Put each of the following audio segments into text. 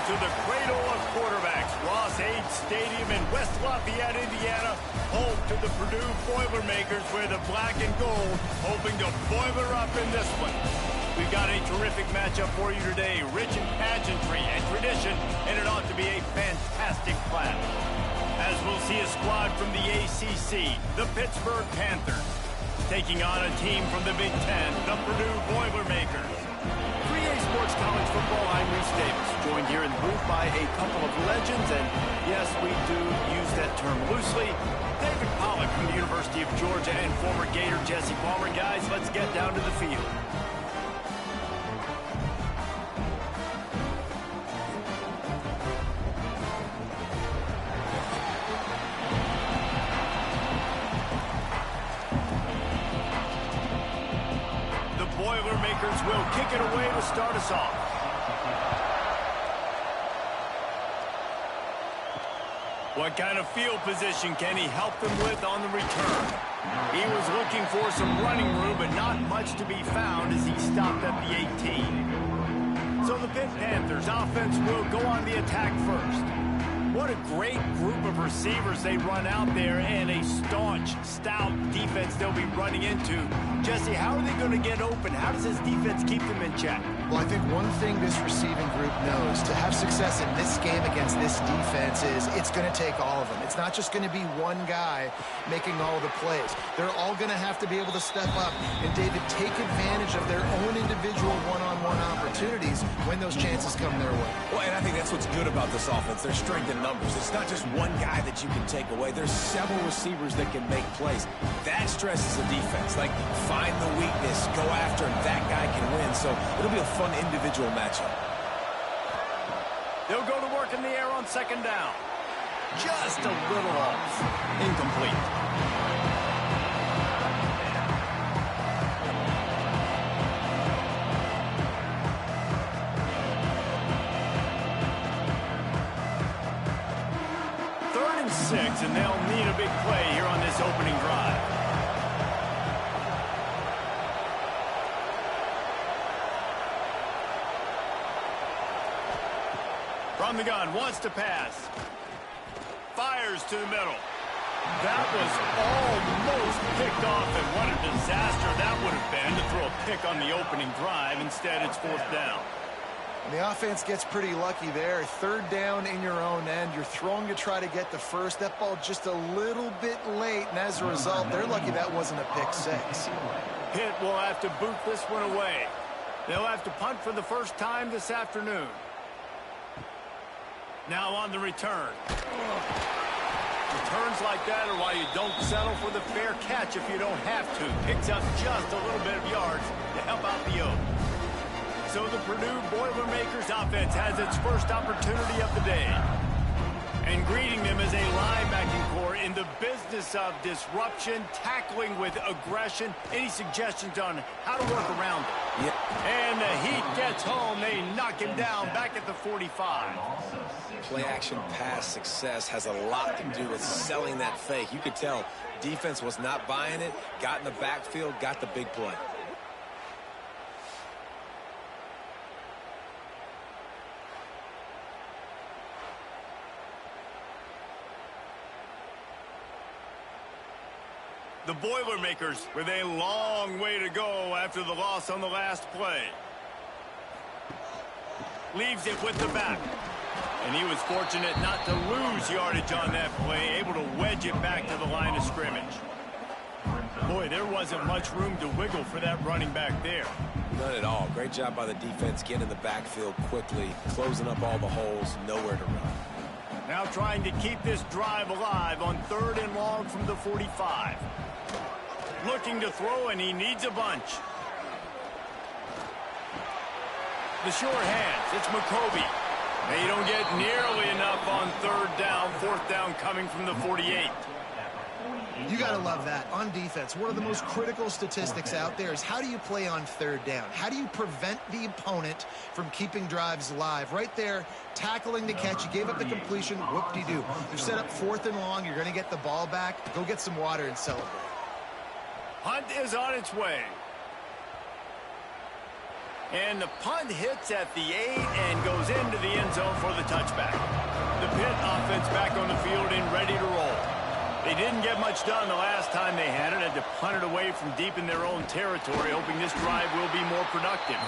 to the cradle of quarterbacks, Ross-Ade Stadium in West Lafayette, Indiana, home to the Purdue Boilermakers, where the black and gold hoping to boiler up in this one. We've got a terrific matchup for you today, rich in pageantry and tradition, and it ought to be a fantastic clash. As we'll see a squad from the ACC, the Pittsburgh Panthers, taking on a team from the Big Ten, the Purdue Boilermakers. 3A Sports College Football, I'm Reese Davis, joined here in the booth by a couple of legends, and yes, we do use that term loosely. David Pollack from the University of Georgia and former Gator Jesse Palmer. Guys, let's get down to the field. Boilermakers will kick it away to start us off. What kind of field position can he help them with on the return? He was looking for some running room, but not much to be found as he stopped at the 18. So the Pitt Panthers offense will go on the attack first. What a great group of receivers they run out there, and a staunch, stout defense they'll be running into. Jesse, how are they going to get open? How does this defense keep them in check? Well, I think one thing this receiving group knows, to have success in this game against this defense, is it's going to take all of them. It's not just going to be one guy making all the plays. They're all going to have to be able to step up and, David, take advantage of their own individual one-on-one opportunities when those chances come their way. Well, and I think that's what's good about this offense. Their strength in numbers. It's not just one guy that you can take away. There's several receivers that can make plays. That stresses the defense. Like, find the weakness, go after him. That guy can win. So it'll be a fun individual matchup. They'll go to work in the air on second down. Just a little off. Incomplete. Third and 6, and they'll need a big play here on this opening drive. From the gun, wants to pass. Fires to the middle. That was almost picked off, and what a disaster that would have been to throw a pick on the opening drive. Instead, it's fourth down. And the offense gets pretty lucky there. Third down in your own end. You're throwing to try to get the first. That ball just a little bit late, and as a result, they're lucky that wasn't a pick six. Pitt will have to boot this one away. They'll have to punt for the first time this afternoon. Now on the return. Returns like that are why you don't settle for the fair catch if you don't have to. Picks up just a little bit of yards to help out the O. So the Purdue Boilermakers offense has its first opportunity of the day. And greeting them is a linebacking core in the business of disruption, tackling with aggression. Any suggestions on how to work around it? Yeah. And the heat gets home. They knock him down back at the 45. Play-action pass success has a lot to do with selling that fake. You could tell defense was not buying it, got in the backfield, got the big play. The Boilermakers with a long way to go after the loss on the last play. Leaves it with the back. And he was fortunate not to lose yardage on that play, able to wedge it back to the line of scrimmage. Boy, there wasn't much room to wiggle for that running back there. None at all. Great job by the defense getting in the backfield quickly, closing up all the holes, nowhere to run. Now trying to keep this drive alive on third and long from the 45. Looking to throw, and he needs a bunch. The short hands, it's McCoby. They don't get nearly enough on third down. Fourth down coming from the 48. You got to love that. On defense, one of the most critical statistics out there is how do you play on third down? How do you prevent the opponent from keeping drives alive? Right there, tackling the catch. You gave up the completion. Whoop-de-doo. You've set up fourth and long. You're going to get the ball back. Go get some water and celebrate. Hunt is on its way. And the punt hits at the 8 and goes into the end zone for the touchback. The Pitt offense back on the field and ready to roll. They didn't get much done the last time they had to punt it away from deep in their own territory, hoping this drive will be more productive.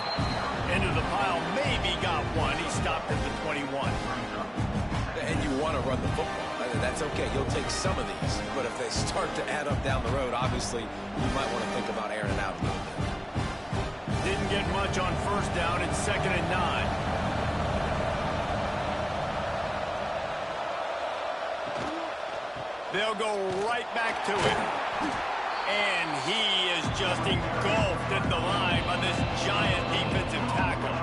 Into the pile, maybe got one. He stopped at the 21. And you want to run the football. That's okay. You'll take some of these. But if they start to add up down the road, obviously, you might want to think about airing it out a little bit. Didn't get much on first down. It's 2nd and 9. They'll go right back to it. And he is just engulfed at the line by this giant defensive tackle.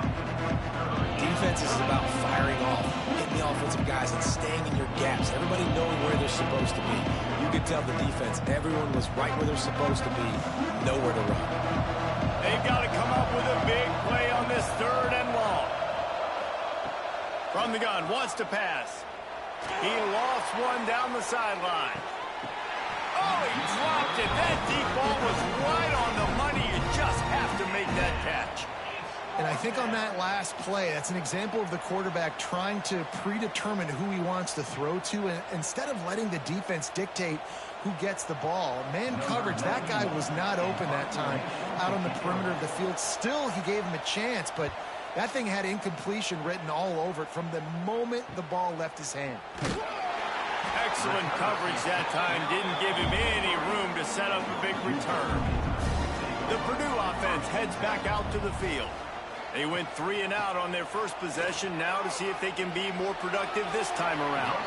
Defense is about firing off, hitting the offensive guys, and staying in your gaps. Everybody knowing where they're supposed to be. You could tell the defense, everyone was right where they're supposed to be, nowhere to run. They've got to come up with a big play on this 3rd and long. From the gun, wants to pass. He lost one down the sideline. Oh, he dropped it. That deep ball was right on the money. You just have to make that catch. And I think on that last play, that's an example of the quarterback trying to predetermine who he wants to throw to, and instead of letting the defense dictate who gets the ball. Man coverage, that guy was not open that time out on the perimeter of the field. Still, he gave him a chance, but that thing had incompletion written all over it from the moment the ball left his hand. Excellent coverage that time. Didn't give him any room to set up a big return. The Purdue offense heads back out to the field. They went 3 and out on their first possession, now to see if they can be more productive this time around.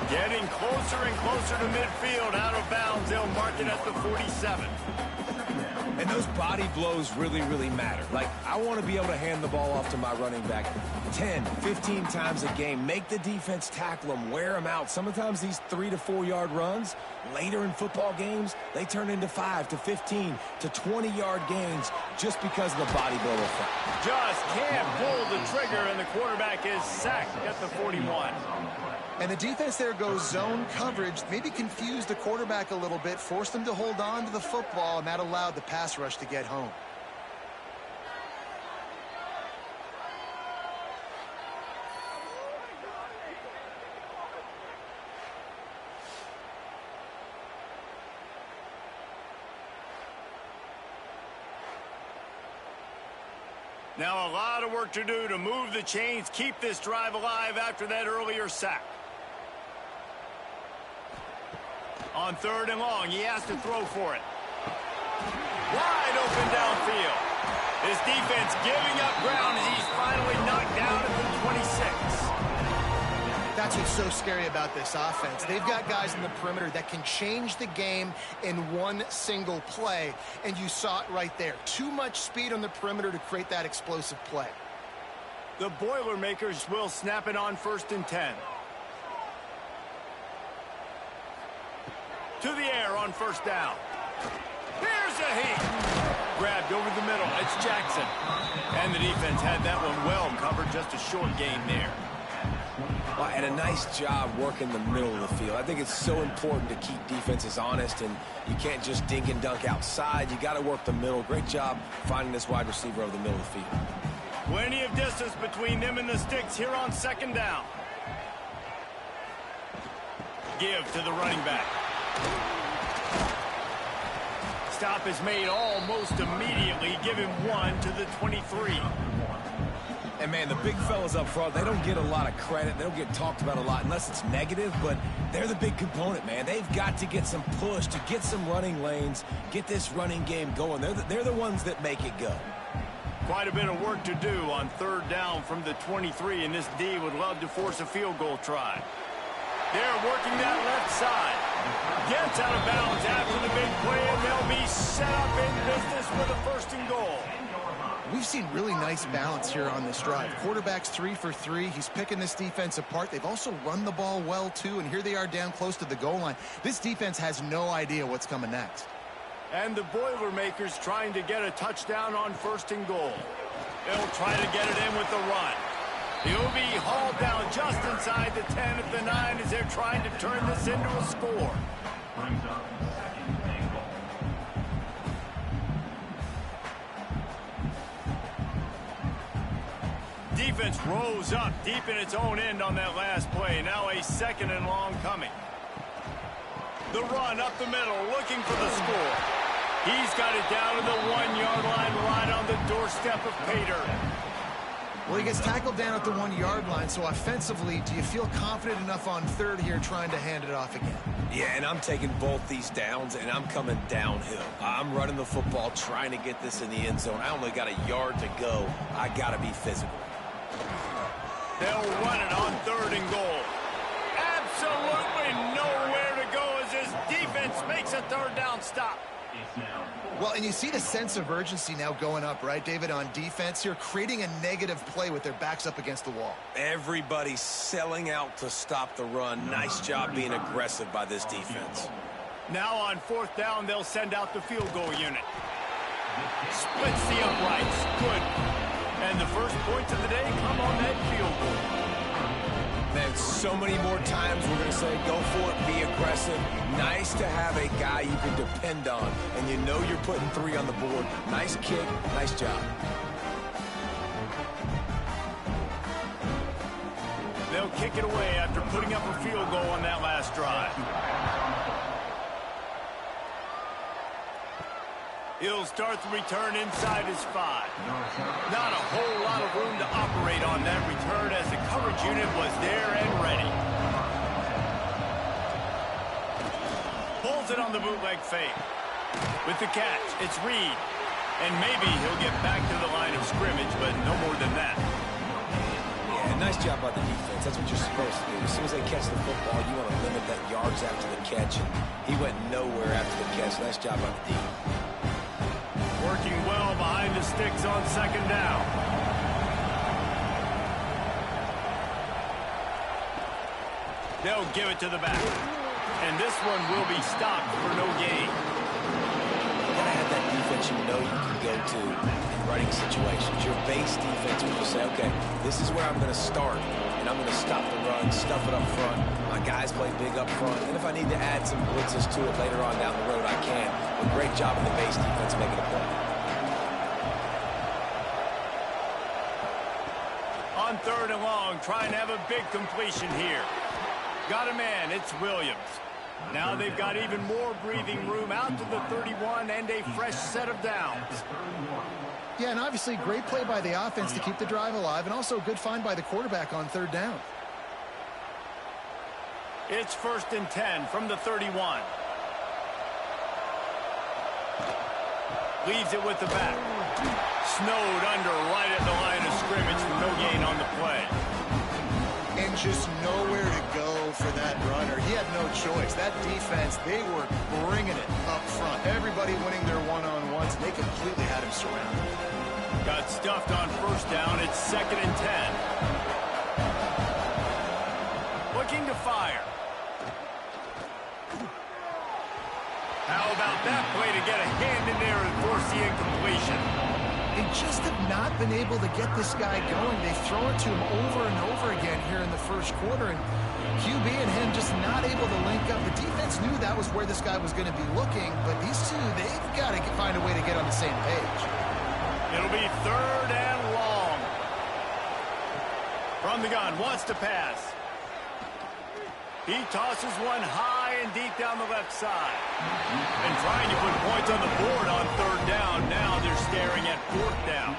Getting closer and closer to midfield, out of bounds. They'll mark it at the 47. And those body blows really, really matter. Like, I want to be able to hand the ball off to my running back 10, 15 times a game. Make the defense tackle them, wear them out. Sometimes these 3 to 4 yard runs, later in football games, they turn into 5 to 15 to 20 yard gains just because of the body blow effect. Just can't pull the trigger, and the quarterback is sacked at the 41. And the defense there goes zone coverage, maybe confused the quarterback a little bit, forced him to hold on to the football, and that allowed the pass rush to get home. Now a lot of work to do to move the chains, keep this drive alive after that earlier sack. On 3rd and long, he has to throw for it. Wide open downfield. This defense giving up ground as he's finally knocked down at the 26. That's what's so scary about this offense. They've got guys in the perimeter that can change the game in one single play, and you saw it right there. Too much speed on the perimeter to create that explosive play. The Boilermakers will snap it on 1st and 10. To the air on 1st down. Here's a heat. Grabbed over the middle. It's Jackson. And the defense had that one well covered. Just a short gain there. Well, and a nice job working the middle of the field. I think it's so important to keep defenses honest, and you can't just dink and dunk outside. You got to work the middle. Great job finding this wide receiver over the middle of the field. Plenty of distance between them and the sticks here on 2nd down. Give to the running back. Stop is made almost immediately. Give him one to the 23. And, man, the big fellas up front, they don't get a lot of credit. They don't get talked about a lot unless it's negative, but they're the big component, man. They've got to get some push, to get some running lanes, get this running game going. They're the ones that make it go. Quite a bit of work to do on 3rd down from the 23, and this D would love to force a field goal try. They're working that left side. Gets out of bounds after the big play, and they'll be set up in business with a 1st and goal. We've seen really nice balance here on this drive. Quarterback's 3 for 3. He's picking this defense apart. They've also run the ball well, too, and here they are down close to the goal line. This defense has no idea what's coming next. And the Boilermakers trying to get a touchdown on 1st and goal. They'll try to get it in with the run. He'll be hauled down just inside the 10 at the 9 as they're trying to turn this into a score. defense rose up deep in its own end on that last play. Now a 2nd and long coming. The run up the middle, looking for the score. He's got it down to the 1-yard line, right on the doorstep of pay dirt. Well, he gets tackled down at the 1-yard line, so offensively, do you feel confident enough on 3rd here trying to hand it off again? Yeah, and I'm taking both these downs, and I'm coming downhill. I'm running the football, trying to get this in the end zone. I only got a yard to go. I got to be physical. They'll run it on 3rd and goal. Absolutely nowhere to go as his defense makes a 3rd down stop. Well, and you see the sense of urgency now going up, right, David, on defense here, creating a negative play with their backs up against the wall. Everybody's selling out to stop the run. Nice job being aggressive by this defense. Now on 4th down, they'll send out the field goal unit. Splits the uprights. Good. And the first points of the day come on that field goal. Man, so many more times we're going to say go for it, be aggressive. Nice to have a guy you can depend on, and you know you're putting 3 on the board. Nice kick, nice job. They'll kick it away after putting up a field goal on that last drive. He'll start the return inside his 5. Not a whole lot of room to operate on that return as the coverage unit was there and ready. Pulls it on the bootleg fake. With the catch, it's Reed. And maybe he'll get back to the line of scrimmage, but no more than that. Yeah, nice job by the defense. That's what you're supposed to do. As soon as they catch the football, you want to limit that yards after the catch. And he went nowhere after the catch. Nice job by the defense. Working well behind the sticks on 2nd down. They'll give it to the back. And this one will be stopped for no gain. You gotta have that defense you know you can go to in running situations. Your base defense where you say, okay, this is where I'm going to start, and I'm going to stop the run, stuff it up front. My guys play big up front, and if I need to add some blitzes to it later on down the road, I can. A great job in the base defense making a play. On 3rd and long, trying to have a big completion here. Got a man, it's Williams. Now they've got even more breathing room out to the 31 and a fresh set of downs. Yeah, and obviously great play by the offense to keep the drive alive, and also a good find by the quarterback on 3rd down. It's 1st and 10 from the 31. Leaves it with the back. Snowed under right at the line of scrimmage for no gain on the play. And just nowhere to go for that runner. He had no choice. That defense, they were bringing it up front. Everybody winning their one-on-ones. They completely had him surrounded. Got stuffed on 1st down. It's 2nd and 10. Looking to fire. How about that play to get a hand in there and force the incompletion? They just have not been able to get this guy going. They've thrown it to him over and over again here in the 1st quarter, and QB and him just not able to link up. The defense knew that was where this guy was going to be looking, but these two, they've got to find a way to get on the same page. It'll be 3rd and long. From the gun, wants to pass. He tosses one high and deep down the left side. And trying to put points on the board on 3rd down. Now they're staring at 4th down.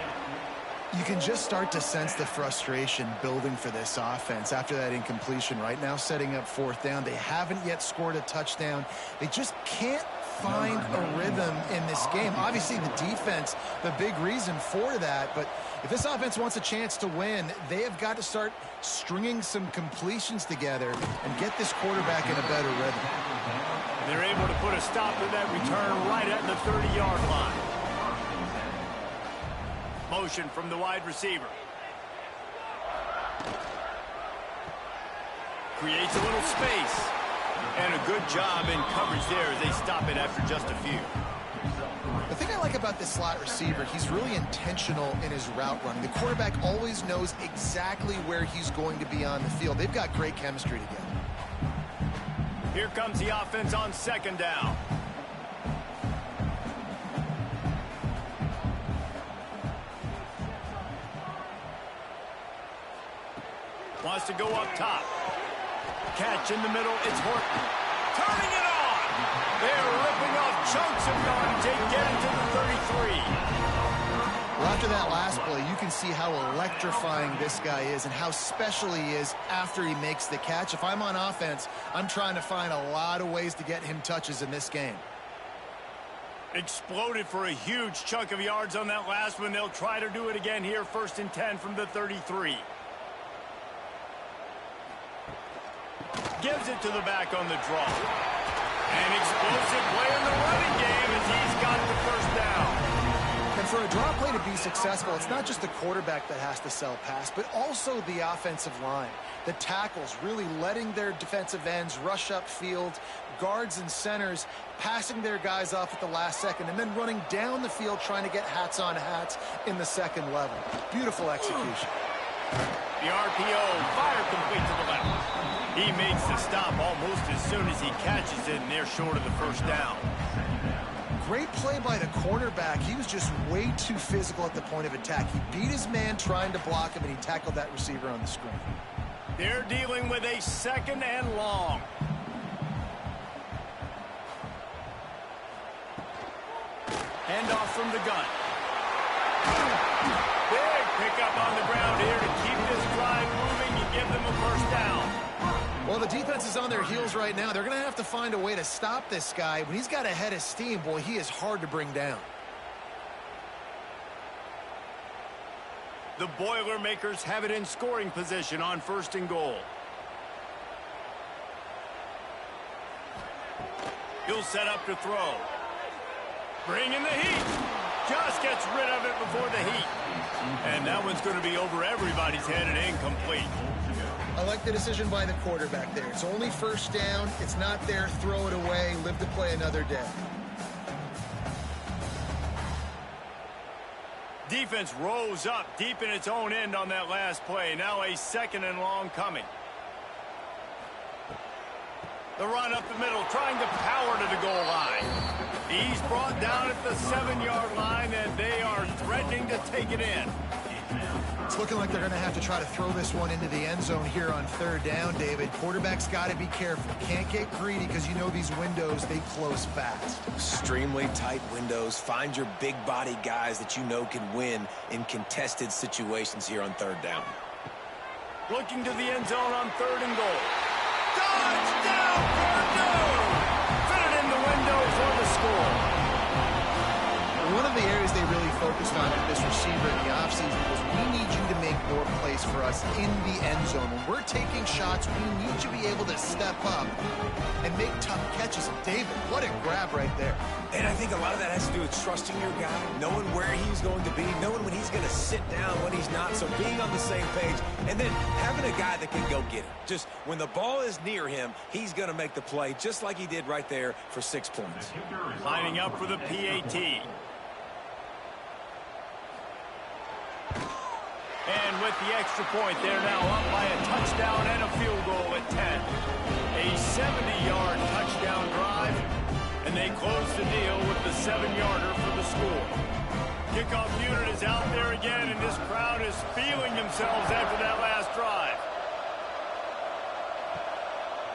You can just start to sense the frustration building for this offense after that incompletion. Right now setting up 4th down. They haven't yet scored a touchdown. They just can't find a rhythm in this game. Obviously the defense, the big reason for that, but if this offense wants a chance to win, they have got to start stringing some completions together and get this quarterback in a better rhythm. They're able to put a stop to that return right at the 30-yard line. Motion from the wide receiver. Creates a little space. And a good job in coverage there as they stop it after just a few. The thing I like about this slot receiver, he's really intentional in his route running. The quarterback always knows exactly where he's going to be on the field. They've got great chemistry together. Here comes the offense on 2nd down. to go up top. Catch in the middle, it's Horton. Turning it on! They're ripping off chunks of yardage. They get it to the 33. Well, after that last play, you can see how electrifying this guy is and how special he is after he makes the catch. If I'm on offense, I'm trying to find a lot of ways to get him touches in this game. Exploded for a huge chunk of yards on that last one. They'll try to do it again here, 1st and 10 from the 33. Gives it to the back on the draw. An explosive play in the running game as he's got the first down. And for a draw play to be successful, it's not just the quarterback that has to sell pass, but also the offensive line. The tackles really letting their defensive ends rush upfield, guards and centers passing their guys off at the last second, and then running down the field trying to get hats on hats in the second level. Beautiful execution. The RPO, fire complete to the left. He makes the stop almost as soon as he catches it, and they're short of the first down. Great play by the cornerback. He was just way too physical at the point of attack. He beat his man trying to block him, and he tackled that receiver on the screen. They're dealing with a 2nd and long. Handoff from the gun. Big pickup on the ground here to keep this drive moving and give them a first down. Well, the defense is on their heels right now. They're going to have to find a way to stop this guy. When he's got a head of steam, boy, he is hard to bring down. The Boilermakers have it in scoring position on 1st and goal. He'll set up to throw. Bring in the heat. Just gets rid of it before the heat. And that one's going to be over everybody's head and incomplete. I like the decision by the quarterback there. It's only 1st down. It's not there. Throw it away. Live to play another day. Defense rose up deep in its own end on that last play. Now a 2nd and long coming. The run up the middle, trying to power to the goal line. He's brought down at the 7-yard line, and they are threatening to take it in. It's looking like they're going to have to try to throw this one into the end zone here on 3rd down, David. Quarterback's got to be careful. Can't get greedy because you know these windows, they close fast. Extremely tight windows. Find your big body guys that you know can win in contested situations here on 3rd down. Looking to the end zone on 3rd and goal. Touchdown, Purdue! Fit it in the window for the score. One of the areas they really focused on with this receiver in the offseason was we need you to make more plays for us in the end zone. When we're taking shots, we need you to be able to step up and make tough catches. And David, what a grab right there. And I think a lot of that has to do with trusting your guy, knowing where he's going to be, knowing when he's going to sit down, when he's not. So being on the same page, and then having a guy that can go get it. Just when the ball is near him, he's going to make the play, just like he did right there for 6 points. Lining up for the PAT. And with the extra point, they're now up by a touchdown and a field goal at 10. A 70-yard touchdown drive, and they close the deal with the 7-yarder for the score. Kickoff unit is out there again, and this crowd is feeling themselves after that last drive.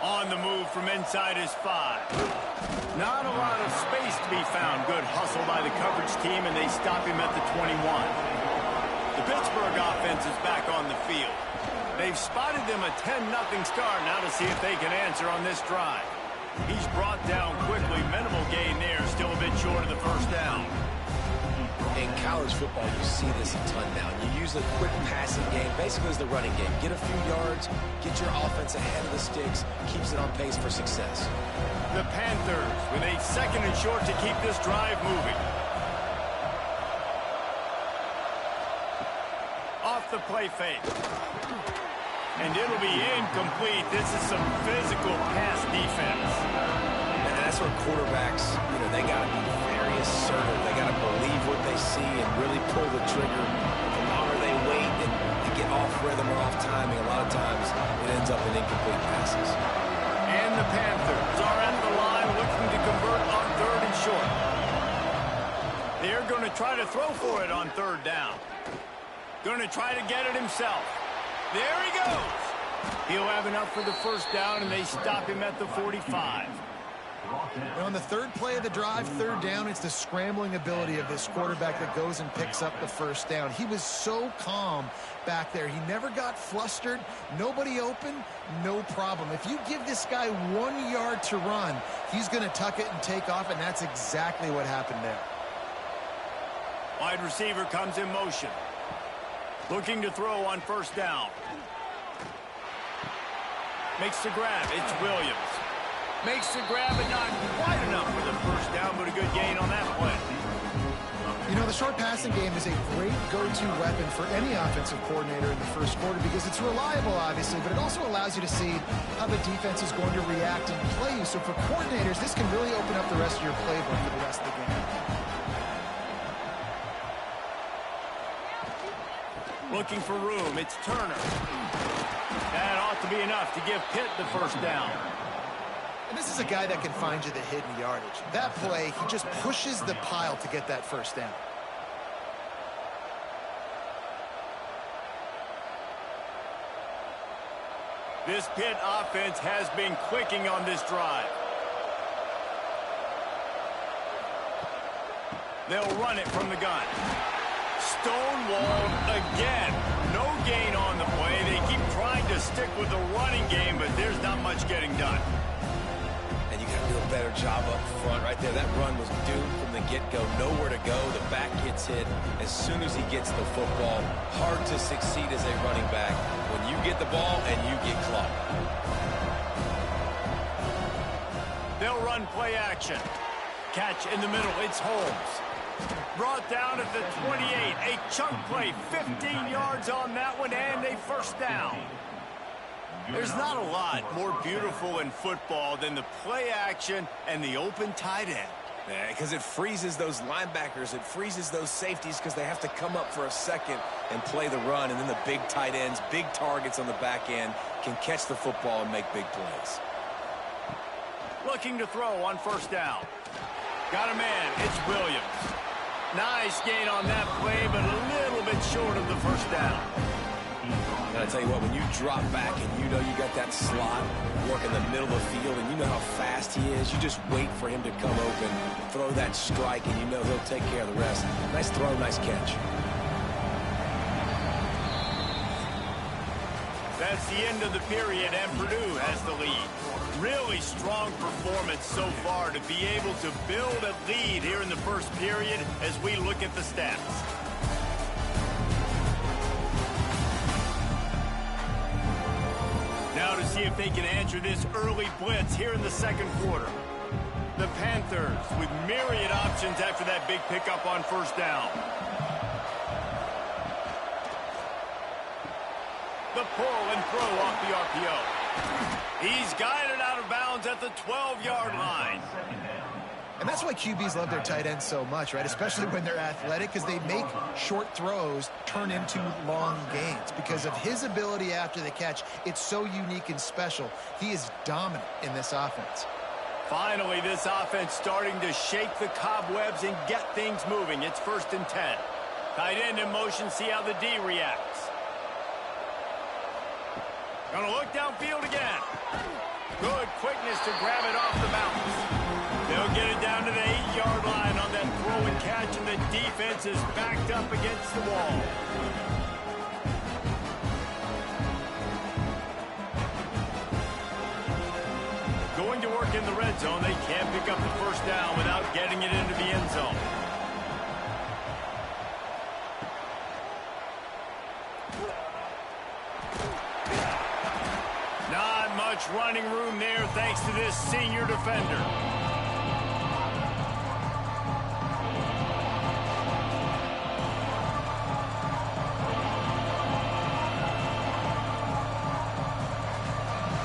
On the move from inside his 5. Not a lot of space to be found. Good hustle by the coverage team, and they stop him at the 21. The Pittsburgh offense is back on the field. They've spotted them a 10-0 start now to see if they can answer on this drive. He's brought down quickly. Minimal gain there. Still a bit short of the first down. In college football, you see this a ton now. You use the quick passing game, basically as the running game. Get a few yards, get your offense ahead of the sticks, keeps it on pace for success. The Panthers with a 2nd and short to keep this drive moving. Off the play fake. And it'll be incomplete. This is some physical pass defense. And that's where quarterbacks, they got to be very assertive. They got to believe what they see and really pull the trigger. The longer they wait and get off rhythm or off timing, a lot of times it ends up in incomplete passes. And the Panthers are at the line looking to convert on 3rd and short. They're going to try to throw for it on 3rd down. Going to try to get it himself. There he goes. He'll have enough for the first down, and they stop him at the 45. And on the third play of the drive, third down, it's the scrambling ability of this quarterback that goes and picks up the first down. He was so calm back there. He never got flustered. Nobody open, no problem. If you give this guy 1 yard to run, he's going to tuck it and take off, and that's exactly what happened there. Wide receiver comes in motion. Looking to throw on first down. Makes the grab. It's Williams. Makes the grab, but not quite enough for the first down, but a good gain on that play. You know, the short passing game is a great go-to weapon for any offensive coordinator in the first quarter because it's reliable, obviously, but it also allows you to see how the defense is going to react and play you. So for coordinators, this can really open up the rest of your playbook for the rest of the game. Looking for room. It's Turner. That ought to be enough to give Pitt the first down. And this is a guy that can find you the hidden yardage. That play, he just pushes the pile to get that first down. This Pitt offense has been clicking on this drive. They'll run it from the gun. Stonewalled again. No gain on the play. They keep trying to stick with the running game, but there's not much getting done. And you got to do a better job up front right there. That run was doomed from the get-go. Nowhere to go. The back gets hit as soon as he gets the football. Hard to succeed as a running back when you get the ball and you get clocked. They'll run play action. Catch in the middle. It's Holmes. Brought down at the 28. A chunk play. 15 yards on that one and a first down. There's not a lot more beautiful in football than the play action and the open tight end. Yeah, because it freezes those linebackers. It freezes those safeties because they have to come up for a second and play the run. And then the big tight ends, big targets on the back end can catch the football and make big plays. Looking to throw on first down. Got a man. It's Williams. Nice gain on that play, but a little bit short of the first down. And I tell you what, when you drop back and you know you got that slot work in the middle of the field and you know how fast he is, you just wait for him to come open, throw that strike, and you know he'll take care of the rest. Nice throw, nice catch. That's the end of the period, and Purdue has the lead. Really strong performance so far to be able to build a lead here in the first period as we look at the stats. Now to see if they can answer this early blitz here in the second quarter. The Panthers with myriad options after that big pickup on first down. The pull and throw off the RPO. He's guided out of bounds at the 12-yard line. And that's why QBs love their tight ends so much, right? Especially when they're athletic, because they make short throws turn into long gains. Because of his ability after the catch, it's so unique and special. He is dominant in this offense. Finally, this offense starting to shake the cobwebs and get things moving. It's 1st and 10. Tight end in motion, see how the D reacts. Gonna look downfield again. Good quickness to grab it off the bounce. They'll get it down to the 8-yard line on that throw and catch, and the defense is backed up against the wall. Going to work in the red zone. They can't pick up the first down without getting it into the end zone. Not much running room there thanks to this senior defender.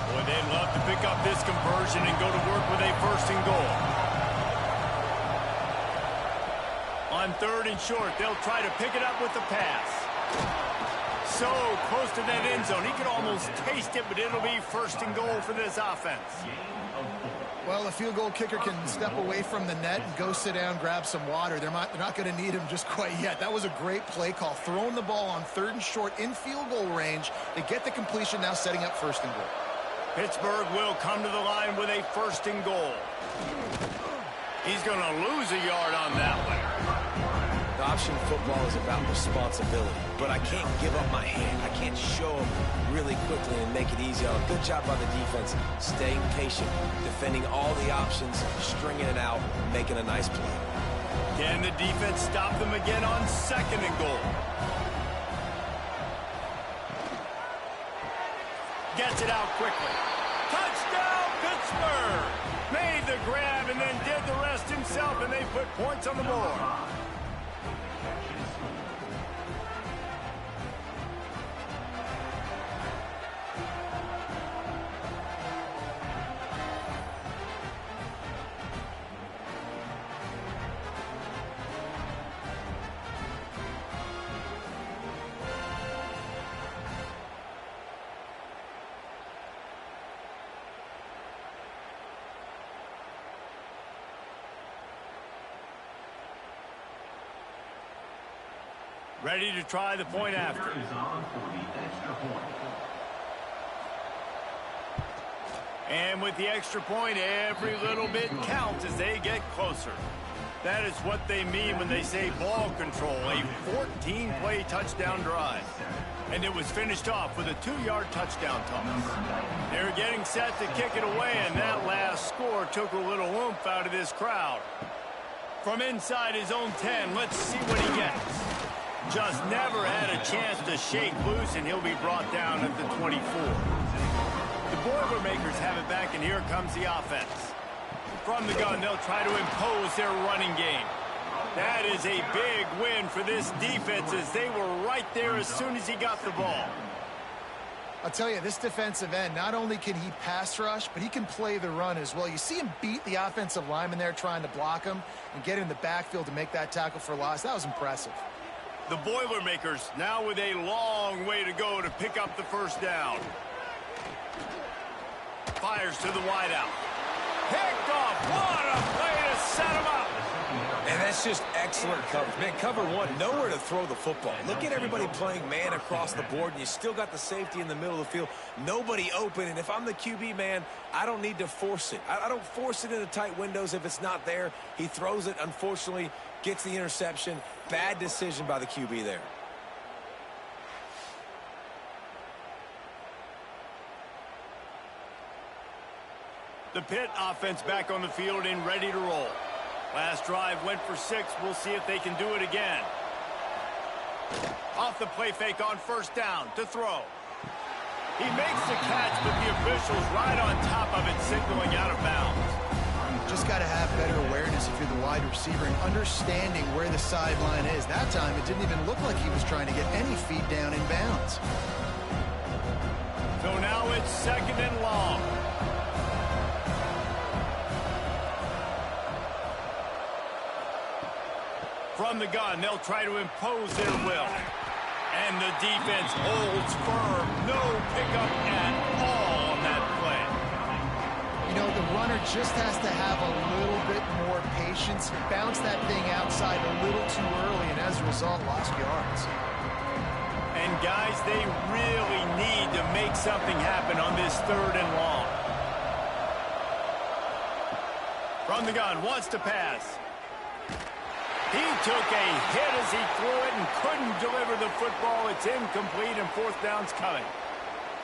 Boy, they'd love to pick up this conversion and go to work with a 1st and goal. On 3rd and short, they'll try to pick it up with the pass. So close to that end zone. He could almost taste it, but it'll be 1st and goal for this offense. Well, a field goal kicker can step away from the net and go sit down, grab some water. They're not going to need him just quite yet. That was a great play call. Throwing the ball on 3rd and short in field goal range. They get the completion, now setting up 1st and goal. Pittsburgh will come to the line with a 1st and goal. He's going to lose a yard on that one. Option football is about responsibility, but I can't give up my hand. I can't show them really quickly and make it easy. Good job by the defense, staying patient, defending all the options, stringing it out, making a nice play. Can the defense stop them again on 2nd and goal? Gets it out quickly. Touchdown, Pittsburgh! Made the grab and then did the rest himself, and they put points on the board. Ready to try the point after. And with the extra point, every little bit counts as they get closer. That is what they mean when they say ball control, a 14-play touchdown drive. And it was finished off with a 2-yard touchdown toss. They're getting set to kick it away, and that last score took a little oomph out of this crowd. From inside his own 10, let's see what he gets. Just never had a chance to shake loose, and he'll be brought down at the 24. The Boilermakers have it back, and here comes the offense. From the gun, they'll try to impose their running game. That is a big win for this defense, as they were right there as soon as he got the ball. I'll tell you, this defensive end, not only can he pass rush, but he can play the run as well. You see him beat the offensive lineman there trying to block him and get him in the backfield to make that tackle for loss. That was impressive. The Boilermakers now with a long way to go to pick up the 1st down. Fires to the wideout. Picked off. What a play to set him up. And that's just excellent coverage. Man, cover 1, nowhere to throw the football. Look at everybody playing man across the board, and you still got the safety in the middle of the field. Nobody open, and if I'm the QB, man, I don't need to force it. I don't force it into tight windows if it's not there. He throws it, unfortunately, gets the interception. Bad decision by the QB there. The Pitt offense back on the field and ready to roll. Last drive went for 6. We'll see if they can do it again. Off the play fake on 1st down to throw. He makes the catch, but the official's right on top of it, signaling out of bounds. Just got to have better awareness if you're the wide receiver and understanding where the sideline is. That time, it didn't even look like he was trying to get any feet down in bounds. So now it's 2nd and long. From the gun, they'll try to impose their will. And the defense holds firm. No pickup at all on that play. You know, the runner just has to have a little bit more patience. Bounce that thing outside a little too early, and as a result, lost yards. And guys, they really need to make something happen on this 3rd and long. From the gun, wants to pass. He took a hit as he threw it and couldn't deliver the football. It's incomplete, and 4th down's coming.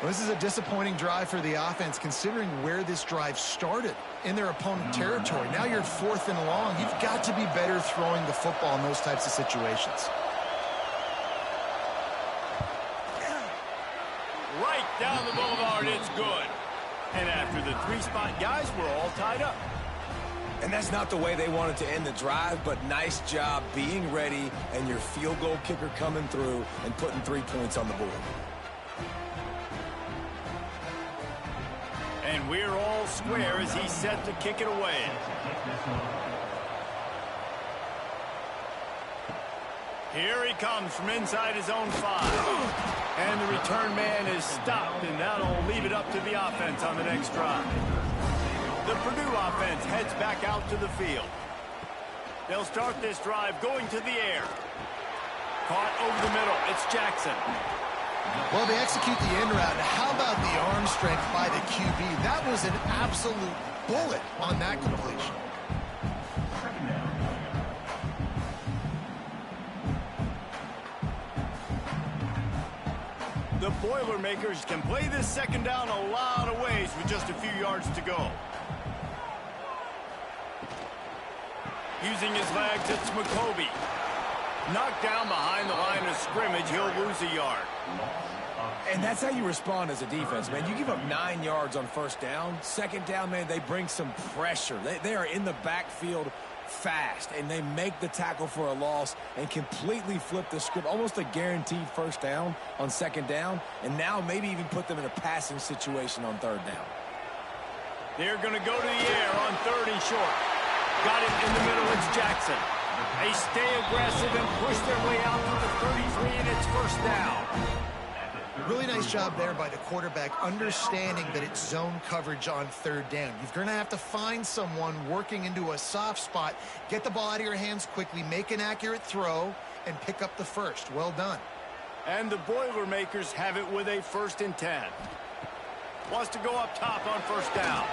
Well, this is a disappointing drive for the offense, considering where this drive started in their opponent territory. Now you're 4th and long. You've got to be better throwing the football in those types of situations. Right down the boulevard, it's good. And after the 3-spot, guys, we're all tied up. And that's not the way they wanted to end the drive, but nice job being ready and your field goal kicker coming through and putting 3 points on the board. And we're all square as he's set to kick it away. Here he comes from inside his own 5. And the return man is stopped, and that'll leave it up to the offense on the next drive. The Purdue offense heads back out to the field. They'll start this drive going to the air. Caught over the middle. It's Jackson. Well, they execute the in route. How about the arm strength by the QB? That was an absolute bullet on that completion. The Boilermakers can play this second down a lot of ways with just a few yards to go. Using his legs, it's McCoby. Knocked down behind the line of scrimmage, he'll lose a yard. And that's how you respond as a defense, man. You give up 9 yards on first down. Second down, man, they bring some pressure. They are in the backfield fast, and they make the tackle for a loss and completely flip the script. Almost a guaranteed first down on second down, and now maybe even put them in a passing situation on third down. They're going to go to the air on third and short. Got it in the middle, it's Jackson. They stay aggressive and push their way out to the 33, and it's first down. Really nice job there by the quarterback, understanding that it's zone coverage on third down. You're going to have to find someone working into a soft spot, get the ball out of your hands quickly, make an accurate throw, and pick up the first. Well done. And the Boilermakers have it with a 1st and 10. Wants to go up top on first down.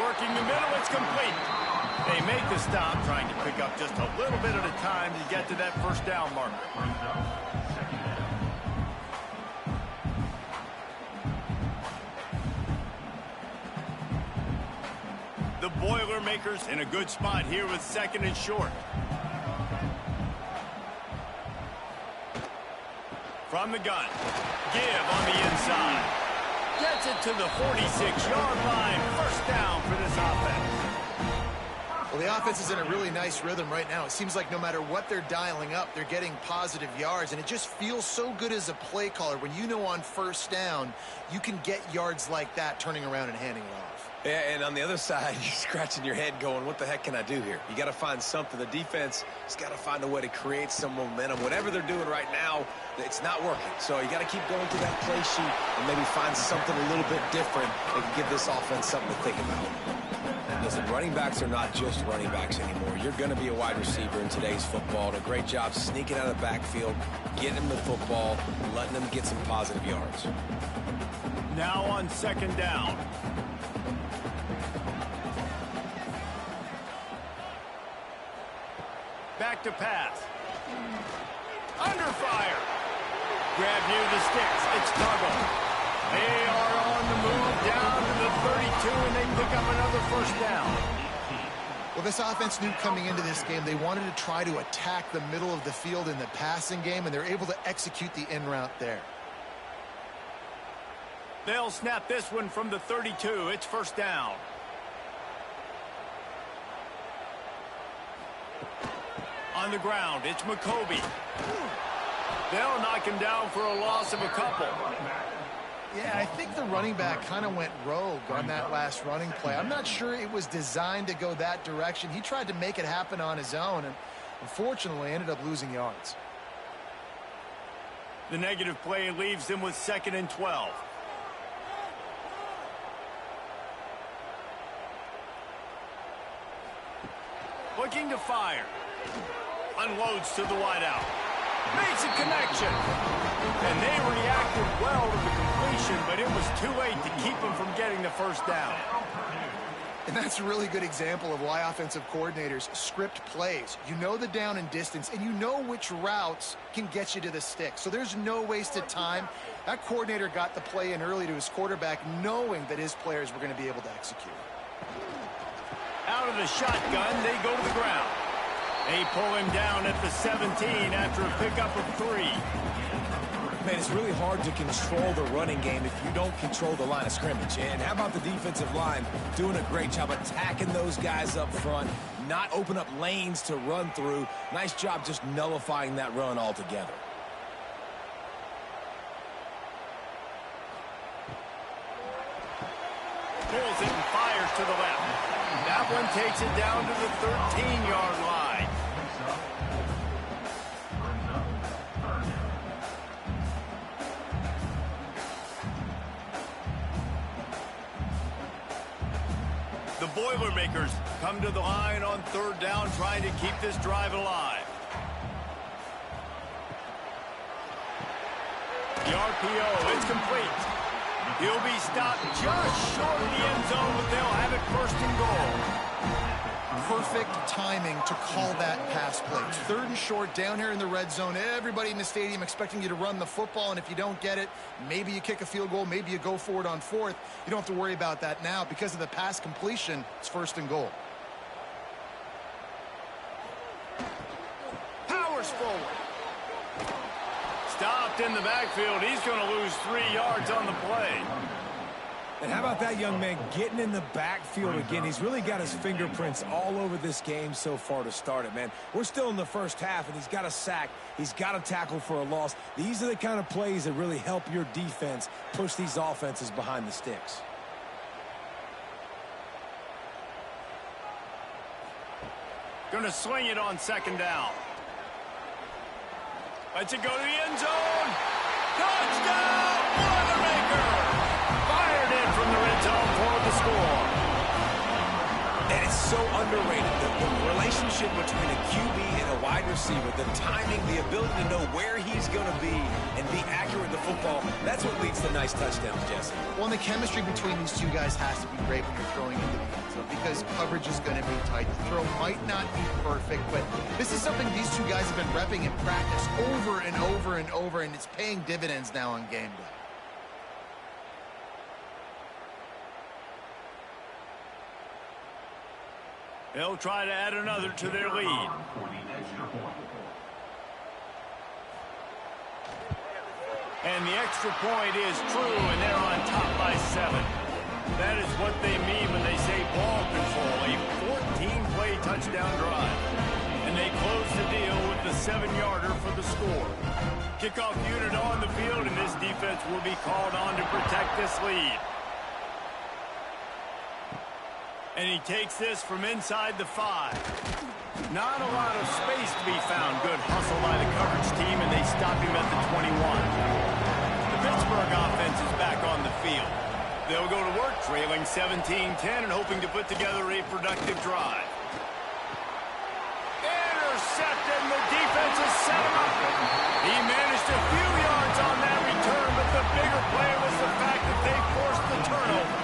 Working the middle, it's complete. They make the stop, trying to pick up just a little bit at a time to get to that first down marker. The Boilermakers in a good spot here with 2nd and short. From the gun. Give on the inside. Gets it to the 46-yard line. First down for this offense. Well, the offense is in a really nice rhythm right now. It seems like no matter what they're dialing up, they're getting positive yards, and it just feels so good as a play caller when you know on first down you can get yards like that turning around and handing it off. Yeah, and on the other side, you're scratching your head going, what the heck can I do here? You got to find something. The defense has got to find a way to create some momentum. Whatever they're doing right now, it's not working. So you got to keep going to that play sheet and maybe find something a little bit different that can give this offense something to think about. Listen, running backs are not just running backs anymore. You're going to be a wide receiver in today's football. And a great job sneaking out of the backfield, getting them the football, and letting them get some positive yards. Now on 2nd down. Back to pass. Under fire. Grab near the sticks. It's Tuggle. They are on the move down to the 32, and they pick up another first down. Well, this offense knew coming into this game they wanted to try to attack the middle of the field in the passing game, and they're able to execute the in route there. They'll snap this one from the 32. It's first down. On the ground, it's McCoby. They'll knock him down for a loss of a couple. Yeah, I think the running back kind of went rogue on that last running play. I'm not sure it was designed to go that direction. He tried to make it happen on his own and unfortunately ended up losing yards. The negative play leaves them with 2nd and 12. Looking to fire. Unloads to the wideout. Makes a connection. And they reacted well to the completion, but it was too late to keep them from getting the first down. And that's a really good example of why offensive coordinators script plays. You know the down and distance, and you know which routes can get you to the stick. So there's no wasted time. That coordinator got the play in early to his quarterback, knowing that his players were going to be able to execute. Out of the shotgun, they go to the ground. They pull him down at the 17 after a pickup of 3. Man, it's really hard to control the running game if you don't control the line of scrimmage. And how about the defensive line doing a great job attacking those guys up front, not open up lanes to run through. Nice job just nullifying that run altogether. Pulls it and fires to the left. That one takes it down to the 13-yard line. The Boilermakers come to the line on third down, trying to keep this drive alive. The RPO, it's complete. He'll be stopped just short of the end zone, but they'll have it first and goal. Perfect timing to call that pass play. Third and short down here in the red zone. Everybody in the stadium expecting you to run the football, and if you don't get it, maybe you kick a field goal, maybe you go for it on fourth. You don't have to worry about that now. Because of the pass completion, it's first and goal. Powers forward. Stopped in the backfield. He's going to lose 3 yards on the play. And how about that young man getting in the backfield again? He's really got his fingerprints all over this game so far to start it, man. We're still in the first half, and he's got a sack. He's got a tackle for a loss. These are the kind of plays that really help your defense push these offenses behind the sticks. Going to swing it on second down. Lets it go to the end zone. Touchdown, Boilermaker! Fired in from the red zone for the score. And it's so underrated. The relationship between a QB and a wide receiver, the timing, the ability to know where he's going to be and be accurate with the football, that's what leads to nice touchdowns, Jesse. Well, and the chemistry between these two guys has to be great when you're throwing into the end zone because coverage is going to be tight. The throw might not be perfect, but this is something these two guys have been repping in practice over and over and over, and it's paying dividends now on game day. They'll try to add another to their lead. And the extra point is true, and they're on top by 7. That is what they mean when they say ball control, a 14-play touchdown drive. And they close the deal with the 7-yarder for the score. Kickoff unit on the field, and this defense will be called on to protect this lead. And he takes this from inside the 5. Not a lot of space to be found. Good hustle by the coverage team, and they stop him at the 21. The Pittsburgh offense is back on the field. They'll go to work trailing 17-10 and hoping to put together a productive drive. Intercepted, and the defense has set him up. He managed a few yards on that return, but the bigger play was the fact that they forced the turnover.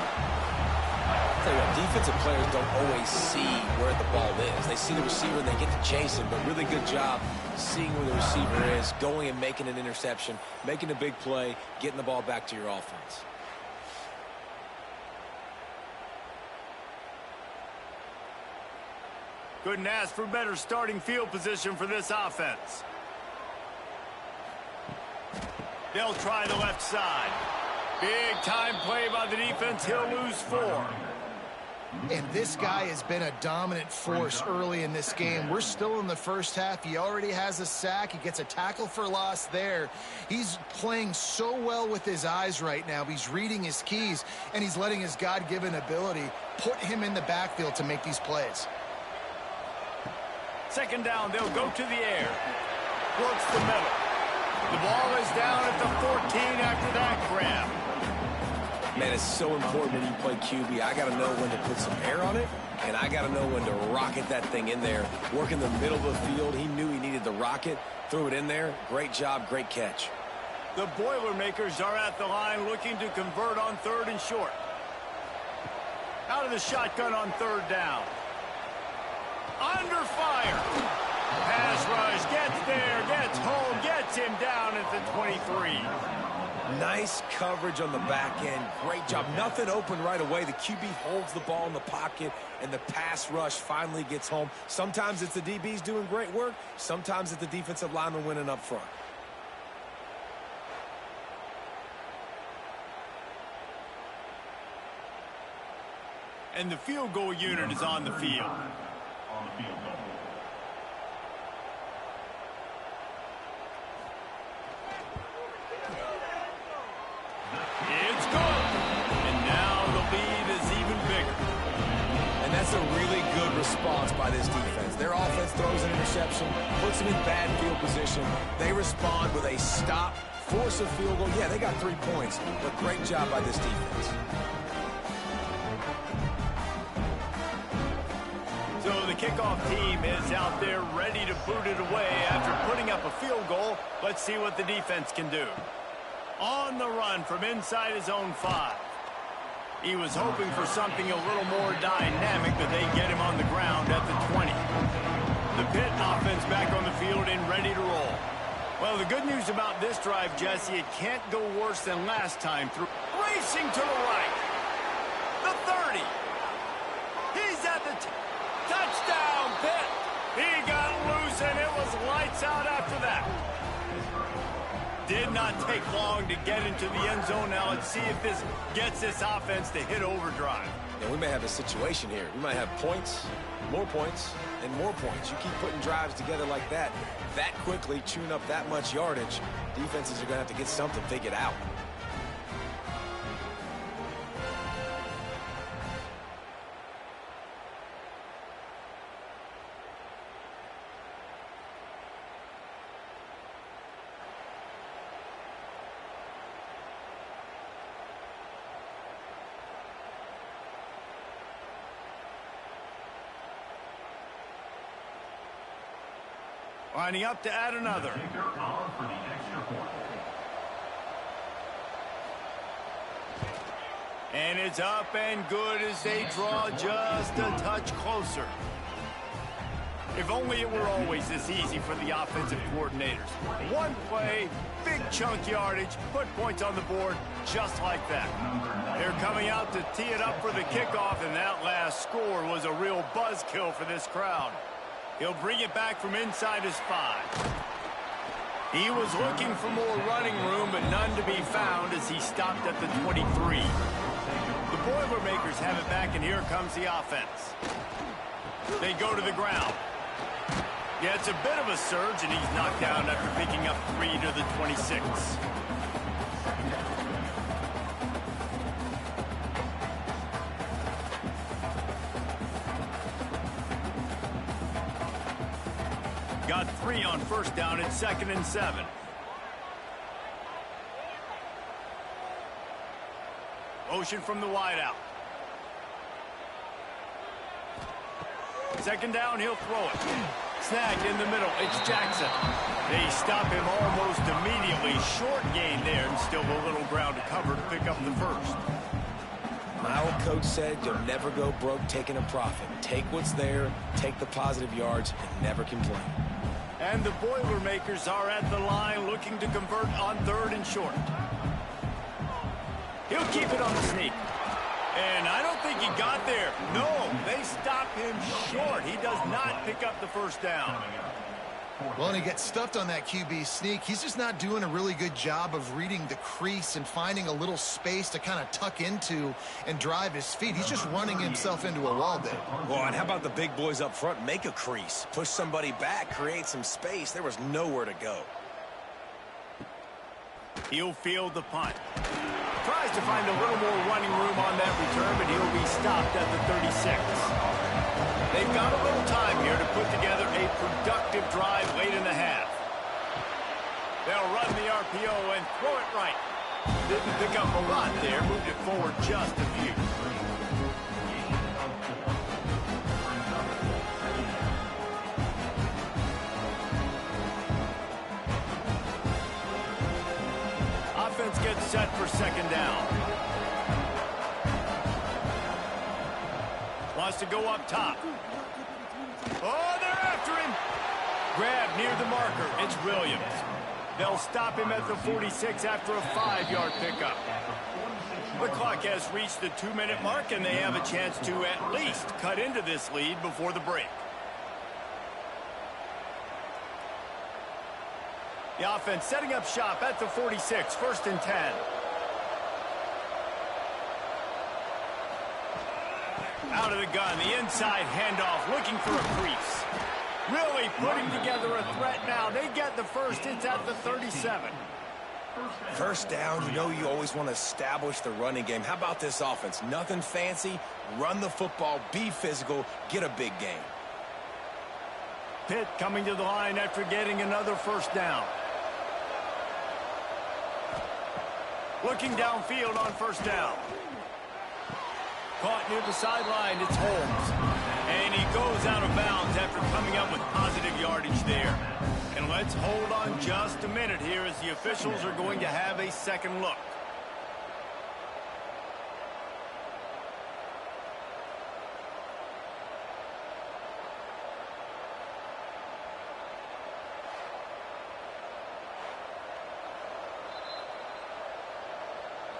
Defensive players don't always see where the ball is. They see the receiver and they get to chase him, but really good job seeing where the receiver is, going and making an interception, making a big play, getting the ball back to your offense. Couldn't ask for better starting field position for this offense. They'll try the left side. Big time play by the defense. He'll lose 4. And this guy has been a dominant force early in this game. We're still in the first half. He already has a sack. He gets a tackle for loss there. He's playing so well with his eyes right now. He's reading his keys, and he's letting his God-given ability put him in the backfield to make these plays. Second down, they'll go to the air. Works the middle. The ball is down at the 14 after that grab. Man, it's so important when you play QB. I got to know when to put some air on it, and I got to know when to rocket that thing in there. Work in the middle of the field. He knew he needed the rocket. Threw it in there. Great job, great catch. The Boilermakers are at the line looking to convert on 3rd and short. Out of the shotgun on 3rd down. Under fire. Pass rush, gets there, gets home, gets him down at the 23. Nice coverage on the back end. Great job. Nothing open right away. The QB holds the ball in the pocket, and the pass rush finally gets home. Sometimes it's the DBs doing great work. Sometimes it's the defensive lineman winning up front. And the field goal unit is on the field. It's good. And now the lead is even bigger. And that's a really good response by this defense. Their offense throws an interception, puts them in bad field position. They respond with a stop, force a field goal. Yeah, they got 3 points, but great job by this defense. kickoff team is out there ready to boot it away after putting up a field goal. Let's see what the defense can do. On the run from inside his own 5. He was hoping for something a little more dynamic, but they get him on the ground at the 20. The Pitt offense back on the field and ready to roll. Well, the good news about this drive, Jesse, it can't go worse than last time through. Racing to the right. The 30. He's at the touchdown, Pitt. He got loose, and it was lights out after that. Did not take long to get into the end zone. Now let's see if this gets this offense to hit overdrive. Yeah, we may have a situation here. We might have points, and more points. You keep putting drives together like that quickly, chewing up that much yardage, defenses are going to have to get something figured out. Lining up to add another. And it's up and good as they draw just a touch closer. If only it were always this easy for the offensive coordinators. One play, big chunk yardage, put points on the board just like that. They're coming out to tee it up for the kickoff, and that last score was a real buzzkill for this crowd. He'll bring it back from inside his 5. He was looking for more running room, but none to be found as he stopped at the 23. The Boilermakers have it back, and here comes the offense. They go to the ground. Yeah, it's a bit of a surge, and he's knocked down after picking up 3 to the 26. Got 3 on first down. It's 2nd and 7. Motion from the wideout. 2nd down, he'll throw it. Snagged in the middle. It's Jackson. They stop him almost immediately. Short gain there, and still a little ground to cover to pick up the first. My old coach said you'll never go broke taking a profit. Take what's there, take the positive yards, and never complain. And the Boilermakers are at the line looking to convert on 3rd and short. He'll keep it on the sneak. And I don't think he got there. No, they stop him short. He does not pick up the first down. Well, and he gets stuffed on that QB sneak. He's just not doing a really good job of reading the crease and finding a little space to kind of tuck into and drive his feet. He's just running himself into a wall, Dave. Well, and how about the big boys up front? Make a crease. Push somebody back. Create some space. There was nowhere to go. He'll field the punt. Tries to find a little more running room on that return, but he'll be stopped at the 36. They've got a little time here to put together a productive drive late in the half. They'll run the RPO and throw it right. Didn't pick up a lot there, moved it forward just a few. Offense gets set for 2nd down. Wants to go up top. Oh, they're after him. Grab near the marker. It's Williams. They'll stop him at the 46 after a 5-yard pickup. The clock has reached the 2-minute mark, and they have a chance to at least cut into this lead before the break. The offense setting up shop at the 46, 1st and 10. Out of the gun, the inside handoff, looking for a crease. Really putting together a threat now. They get the first. It's at the 37. First down, you know you always want to establish the running game. How about this offense? Nothing fancy. Run the football, be physical, get a big gain. Pitt coming to the line after getting another first down. Looking downfield on 1st down. Caught near the sideline, it's Holmes. And he goes out of bounds after coming up with positive yardage there. And let's hold on just a minute here as the officials are going to have a second look.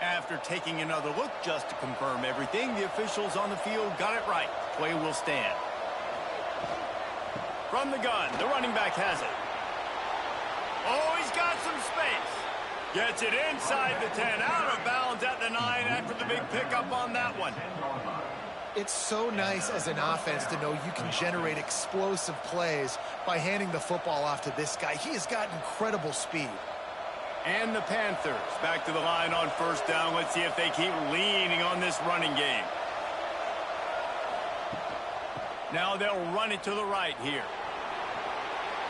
After taking another look just to confirm everything, the officials on the field got it right. Play will stand. From the gun, the running back has it. Oh, he's got some space. Gets it inside the 10, out of bounds at the 9 after the big pickup on that one. It's so nice as an offense to know you can generate explosive plays by handing the football off to this guy. He has got incredible speed. And the Panthers back to the line on first down. Let's see if they keep leaning on this running game. Now they'll run it to the right here.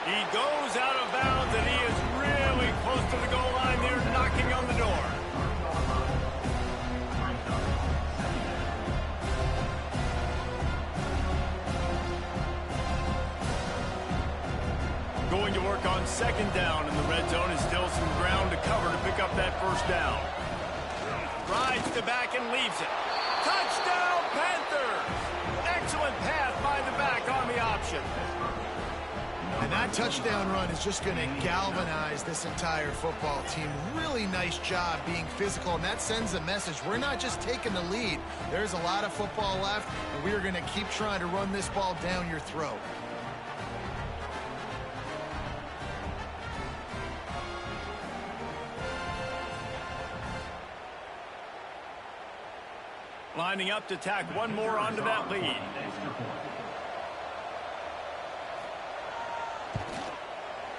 He goes out of bounds, and he is really close to the goal line there, knocking on the door. Going to work on second down in the red zone, and still some ground to cover to pick up that first down. Rides the back and leaves it. Touchdown, Panthers! Excellent pass by the back on the option. And that touchdown run is just going to galvanize this entire football team. Really nice job being physical, and that sends a message. We're not just taking the lead. There's a lot of football left, and we are going to keep trying to run this ball down your throat. Lining up to tack one more onto that lead.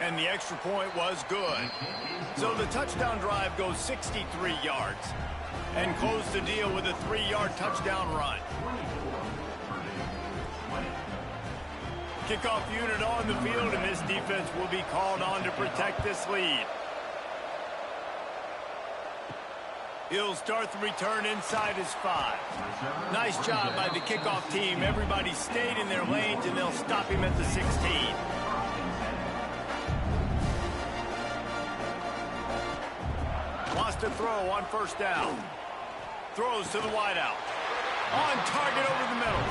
And the extra point was good. So the touchdown drive goes 63 yards. And close the deal with a 3-yard touchdown run. Kickoff unit on the field, and this defense will be called on to protect this lead. He'll start the return inside his 5. Nice job by the kickoff team. Everybody stayed in their lanes, and they'll stop him at the 16. Wants to throw on first down. Throws to the wideout. On target over the middle.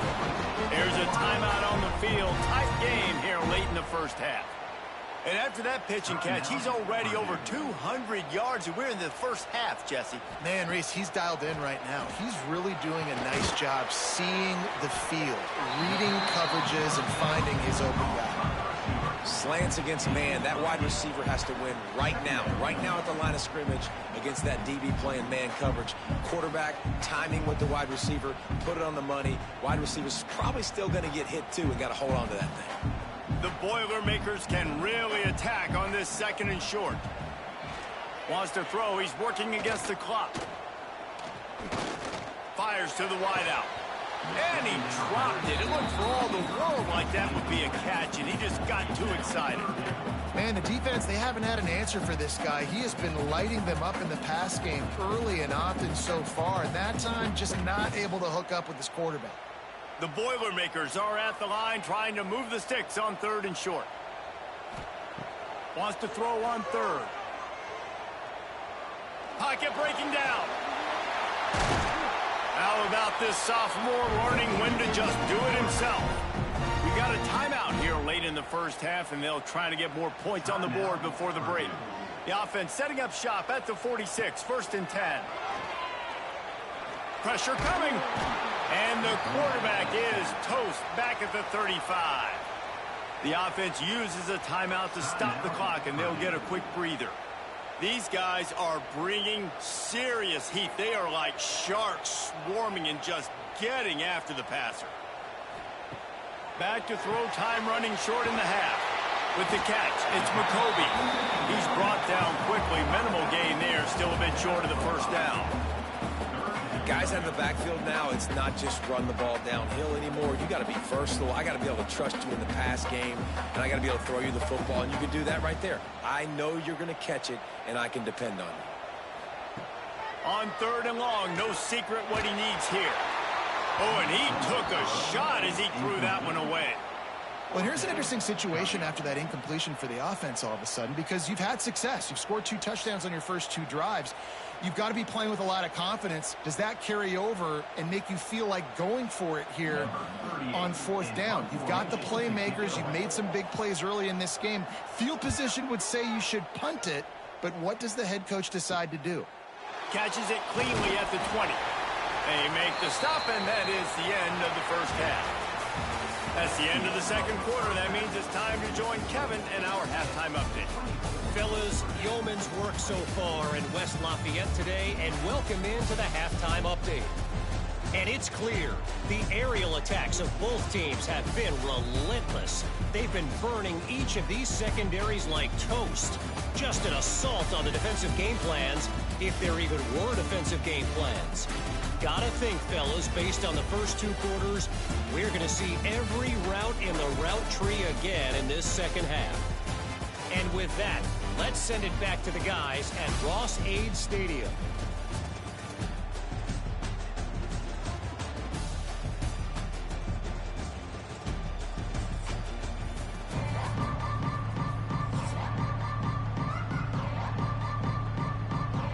There's a timeout on the field. Tight game here late in the first half. And after that pitch and catch, he's already over 200 yards, and we're in the first half, Jesse. Man, Reese, he's dialed in right now. He's really doing a nice job seeing the field, reading coverages, and finding his open guy. Slants against man. That wide receiver has to win right now at the line of scrimmage against that DB playing man coverage. Quarterback timing with the wide receiver, put it on the money. Wide receiver's probably still going to get hit too and got to hold on to that thing. The Boilermakers can really attack on this second and short. Wants to throw. He's working against the clock. Fires to the wideout. And he dropped it. It looked for all the world like that would be a catch, and he just got too excited. Man, the defense, they haven't had an answer for this guy. He has been lighting them up in the pass game early and often so far, and that time just not able to hook up with his quarterback. The Boilermakers are at the line trying to move the sticks on third and short. Wants to throw on third. Pocket breaking down. How about this sophomore learning when to just do it himself? We got a timeout here late in the first half, and they'll try to get more points on the board before the break. The offense setting up shop at the 46, 1st and 10. Pressure coming. And the quarterback is toast back at the 35. The offense uses a timeout to stop the clock, and they'll get a quick breather. These guys are bringing serious heat. They are like sharks swarming and just getting after the passer. Back to throw time running short in the half. With the catch, it's McCoby. He's brought down quickly. Minimal gain there, still a bit short of the first down. Guys out of the backfield now, it's not just run the ball downhill anymore. You got to be versatile. I got to be able to trust you in the pass game, and I got to be able to throw you the football, and you can do that right there. I know you're going to catch it, and I can depend on you. On third and long, no secret what he needs here. Oh, and he took a shot as he threw that one away. Well, here's an interesting situation after that incompletion for the offense all of a sudden, because you've had success. You've scored 2 touchdowns on your first 2 drives. You've got to be playing with a lot of confidence. Does that carry over and make you feel like going for it here on 4th down? You've got the playmakers. You've made some big plays early in this game. Field position would say you should punt it, but what does the head coach decide to do? Catches it cleanly at the 20. They make the stop, and that is the end of the first half. That's the end of the second quarter. That means it's time to join Kevin in our halftime update. Fellas, yeoman's work so far in West Lafayette today, and welcome into the halftime update. And it's clear, the aerial attacks of both teams have been relentless. They've been burning each of these secondaries like toast. Just an assault on the defensive game plans, if there even were defensive game plans. Gotta think, fellas, based on the first 2 quarters, we're going to see every route in the route tree again in this second half. And with that, let's send it back to the guys at Ross-Ade Stadium.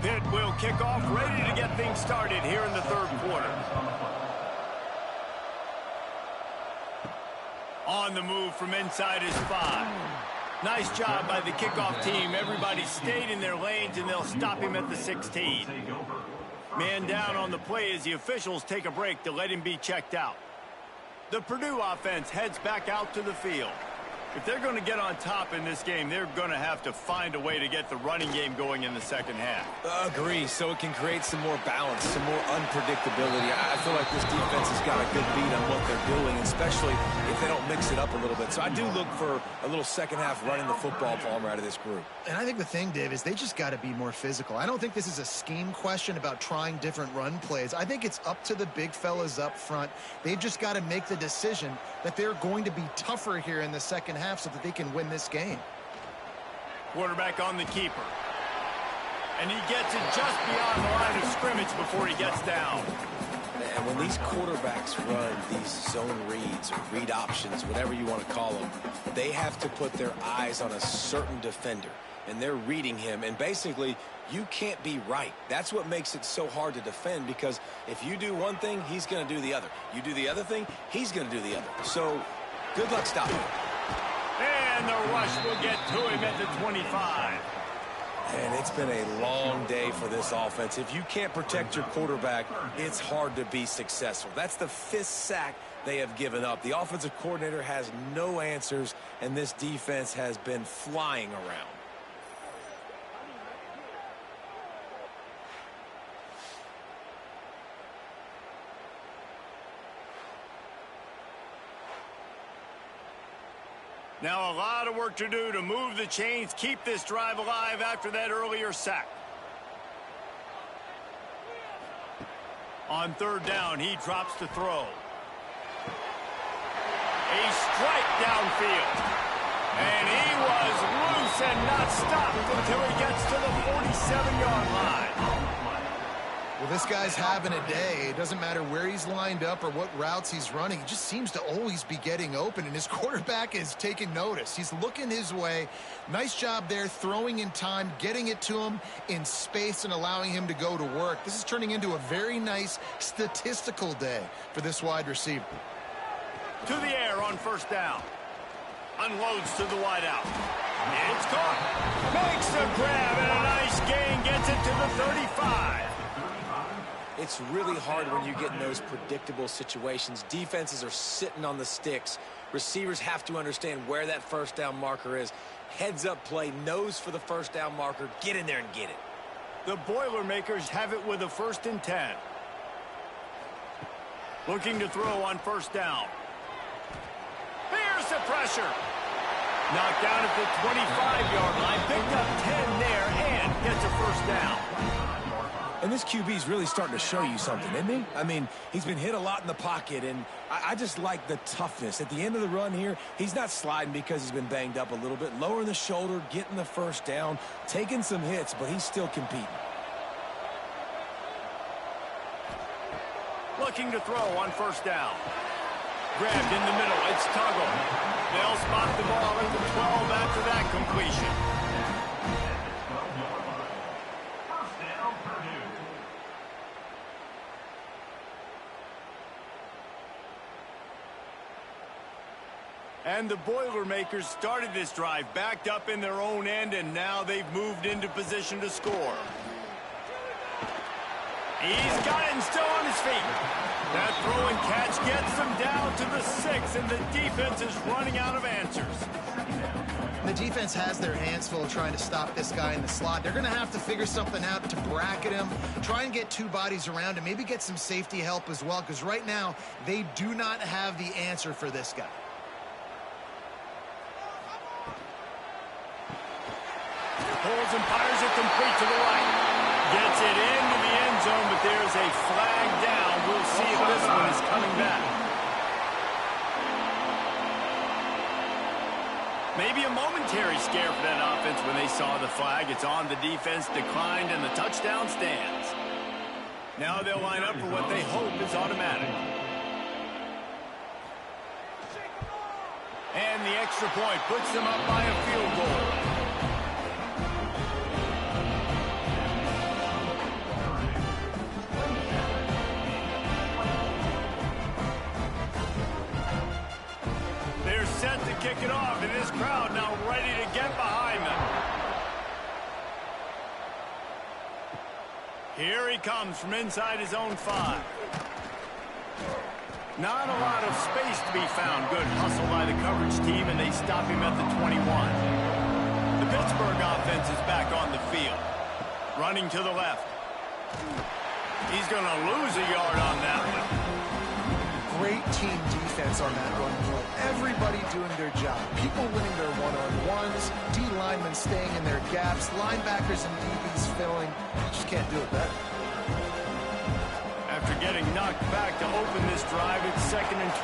Pitt will kick off, ready to get things started here in the third quarter. On the move from inside is 5. Nice job by the kickoff team. Everybody stayed in their lanes, and they'll stop him at the 16. Man down on the play as the officials take a break to let him be checked out. The Purdue offense heads back out to the field. If they're going to get on top in this game, they're going to have to find a way to get the running game going in the second half. Agree, so it can create some more balance, some more unpredictability. I feel like this defense has got a good beat on what they're doing, especially if they don't mix it up a little bit. So I do look for a little second half running the football Palmer out of this group. And I think the thing, Dave, is they just got to be more physical. I don't think this is a scheme question about trying different run plays. I think it's up to the big fellas up front. They've just got to make the decision that they're going to be tougher here in the second half so that they can win this game. Quarterback on the keeper. And he gets it just beyond the line of scrimmage before he gets down. And when these quarterbacks run these zone reads or read options, whatever you want to call them, they have to put their eyes on a certain defender. And they're reading him. And basically, you can't be right. That's what makes it so hard to defend, because if you do one thing, he's going to do the other. You do the other thing, he's going to do the other. So, good luck stopping him. And the rush will get to him at the 25. And it's been a long day for this offense. If you can't protect your quarterback, it's hard to be successful. That's the 5th sack they have given up. The offensive coordinator has no answers, and this defense has been flying around. Now a lot of work to do to move the chains, keep this drive alive after that earlier sack. On 3rd down, he drops to throw. A strike downfield. And he was loose and not stopped until he gets to the 47-yard line. Well, this guy's having a day. It doesn't matter where he's lined up or what routes he's running. He just seems to always be getting open, and his quarterback is taking notice. He's looking his way. Nice job there, throwing in time, getting it to him in space and allowing him to go to work. This is turning into a very nice statistical day for this wide receiver. To the air on 1st down. Unloads to the wideout. It's caught. Makes the grab, and a nice gain. Gets it to the 35. It's really hard when you get in those predictable situations. Defenses are sitting on the sticks. Receivers have to understand where that 1st down marker is. Heads up play, nose for the 1st down marker. Get in there and get it. The Boilermakers have it with a 1st and 10. Looking to throw on 1st down. Here's the pressure. Knocked down at the 25-yard line. Picked up 10 there and gets a 1st down. And this QB's really starting to show you something, isn't he? I mean, he's been hit a lot in the pocket, and I just like the toughness. At the end of the run here, he's not sliding because he's been banged up a little bit. Lowering the shoulder, getting the 1st down, taking some hits, but he's still competing. Looking to throw on first down. Grabbed in the middle. It's Tuggle. They'll spot the ball at the 12 after that completion. And the Boilermakers started this drive backed up in their own end, and now they've moved into position to score. He's got it and still on his feet. That throw and catch gets them down to the 6, and the defense is running out of answers. The defense has their hands full trying to stop this guy in the slot. They're going to have to figure something out to bracket him, try and get two bodies around him, maybe get some safety help as well, because right now they do not have the answer for this guy. Pulls and fires it complete to the right. Gets it into the end zone, but there's a flag down. We'll see if this one is coming back. Maybe a momentary scare for that offense when they saw the flag. It's on, the defense declined, and the touchdown stands. Now they'll line up for what they hope is automatic. And the extra point puts them up by a field goal. Set to kick it off, and this crowd now ready to get behind them. Here he comes from inside his own 5. Not a lot of space to be found. Good hustle by the coverage team, and they stop him at the 21. The Pittsburgh offense is back on the field. Running to the left. He's going to lose a yard on that one. Great team defense on that run. Everybody doing their job. People winning their one-on-ones, D linemen staying in their gaps, linebackers and DBs filling. You just can't do it better. After getting knocked back to open this drive, it's 2nd and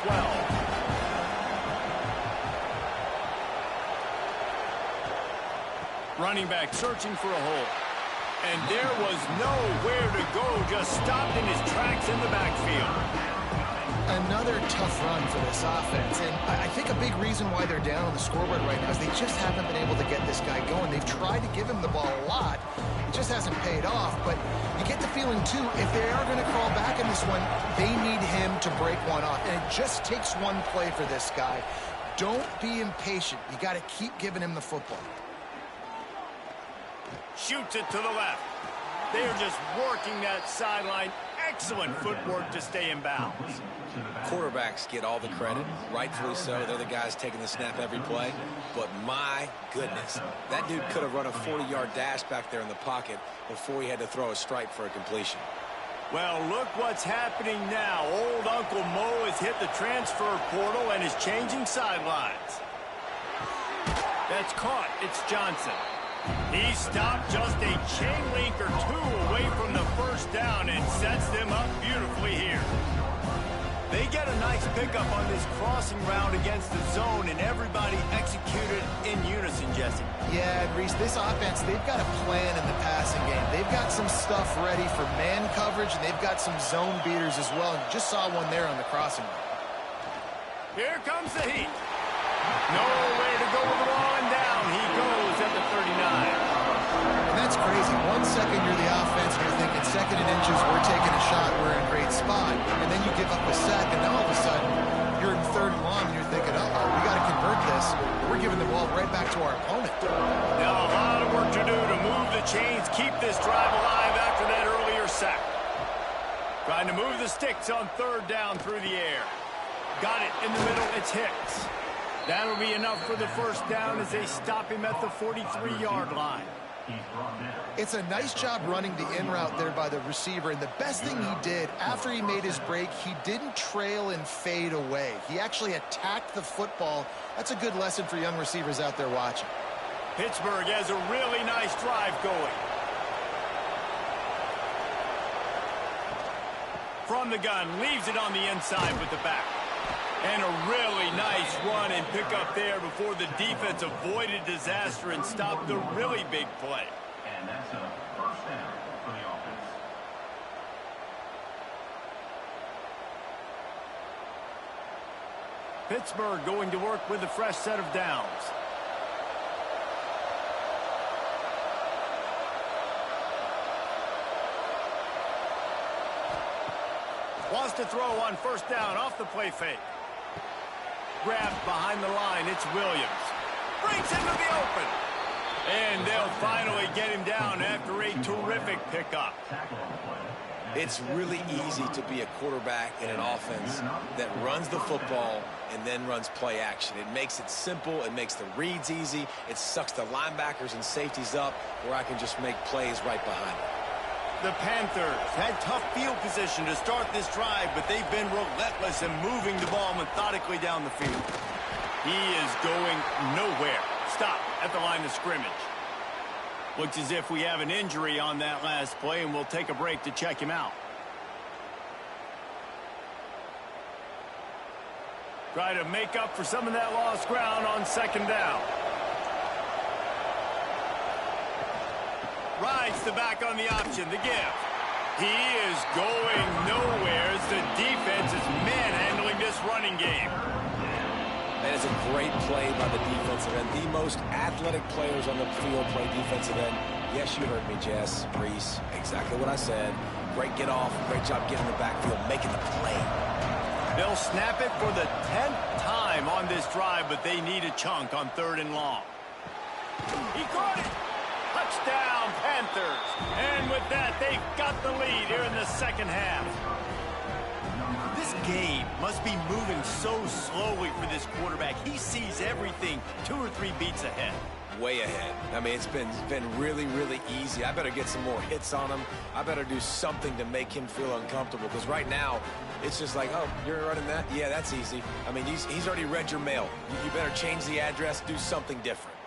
12. Running back searching for a hole. And there was nowhere to go, just stopped in his tracks in the backfield. Another tough run for this offense, and I think a big reason why they're down on the scoreboard right now is they just haven't been able to get this guy going. They've tried to give him the ball a lot. It just hasn't paid off, but you get the feeling, too, if they are going to crawl back in this one, they need him to break one off, and it just takes one play for this guy. Don't be impatient. You got to keep giving him the football. Shoots it to the left. They're just working that sideline. Excellent footwork to stay in bounds. Quarterbacks get all the credit, rightfully so. They're the guys taking the snap every play. But my goodness, that dude could have run a 40-yard dash back there in the pocket before he had to throw a strike for a completion. Well, look what's happening now. Old Uncle Mo has hit the transfer portal and is changing sidelines. That's caught. It's Johnson. He stopped just a chain link or two away from the first down and sets them up beautifully here. They get a nice pickup on this crossing route against the zone, and everybody executed in unison, Jesse. Yeah, and Reese, this offense, they've got a plan in the passing game. They've got some stuff ready for man coverage, and they've got some zone beaters as well. And you just saw one there on the crossing route. Here comes the heat. Nowhere to go with the ball, and down he goes at the 39. And that's crazy. 1 second you're the offense, and you're thinking 2nd and inches, we're taking a shot, we're in a great spot. And then you give up a sack, and now all of a sudden you're in 3rd and long, and you're thinking, uh-oh, we got to convert this. We're giving the ball right back to our opponent. Now a lot of work to do to move the chains, keep this drive alive after that earlier sack. Trying to move the sticks on 3rd down through the air. Got it in the middle, it's Hicks. That'll be enough for the first down as they stop him at the 43-yard line. It's a nice job running the in route there by the receiver, and the best thing he did after he made his break, he didn't trail and fade away. He actually attacked the football. That's a good lesson for young receivers out there watching. Pittsburgh has a really nice drive going. From the gun, leaves it on the inside with the back. And a really nice run and pick up there before the defense avoided disaster and stopped the really big play. And that's a first down for the offense. Pittsburgh going to work with a fresh set of downs. Wants to throw on first down off the play fake. Grabbed behind the line. It's Williams. Breaks into the open. And they'll finally get him down after a terrific pickup. It's really easy to be a quarterback in an offense that runs the football and then runs play action. It makes it simple. It makes the reads easy. It sucks the linebackers and safeties up where I can just make plays right behind it. The Panthers had tough field position to start this drive, but they've been relentless in moving the ball methodically down the field. He is going nowhere. Stop at the line of scrimmage. Looks as if we have an injury on that last play, and we'll take a break to check him out. Try to make up for some of that lost ground on second down. Rides the back on the option, the give. He is going nowhere as the defense is manhandling this running game. That is a great play by the defensive end. The most athletic players on the field play defensive end. Yes, you heard me, Jess, Reese. Exactly what I said. Great get off. Great job getting the backfield, making the play. They'll snap it for the 10th time on this drive, but they need a chunk on 3rd and long. He caught it. Touchdown, Panthers. And with that, they've got the lead here in the second half. This game must be moving so slowly for this quarterback. He sees everything 2 or 3 beats ahead. Way ahead. I mean, it's been really, really easy. I better get some more hits on him. I better do something to make him feel uncomfortable, because right now, it's just like, oh, you're running that? Yeah, that's easy. I mean, he's already read your mail. You better change the address, do something different.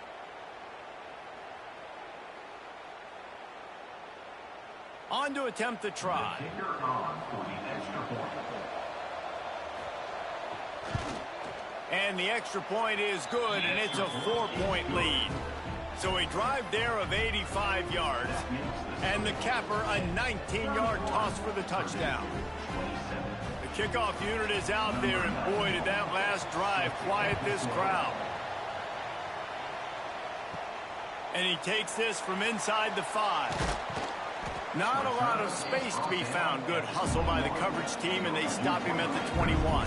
On to attempt the try. And the extra point is good, and it's a 4-point lead. So a drive there of 85 yards, and the capper a 19-yard toss for the touchdown. The kickoff unit is out there, and boy, did that last drive quiet this crowd. And he takes this from inside the 5. Not a lot of space to be found. Good hustle by the coverage team, and they stop him at the 21.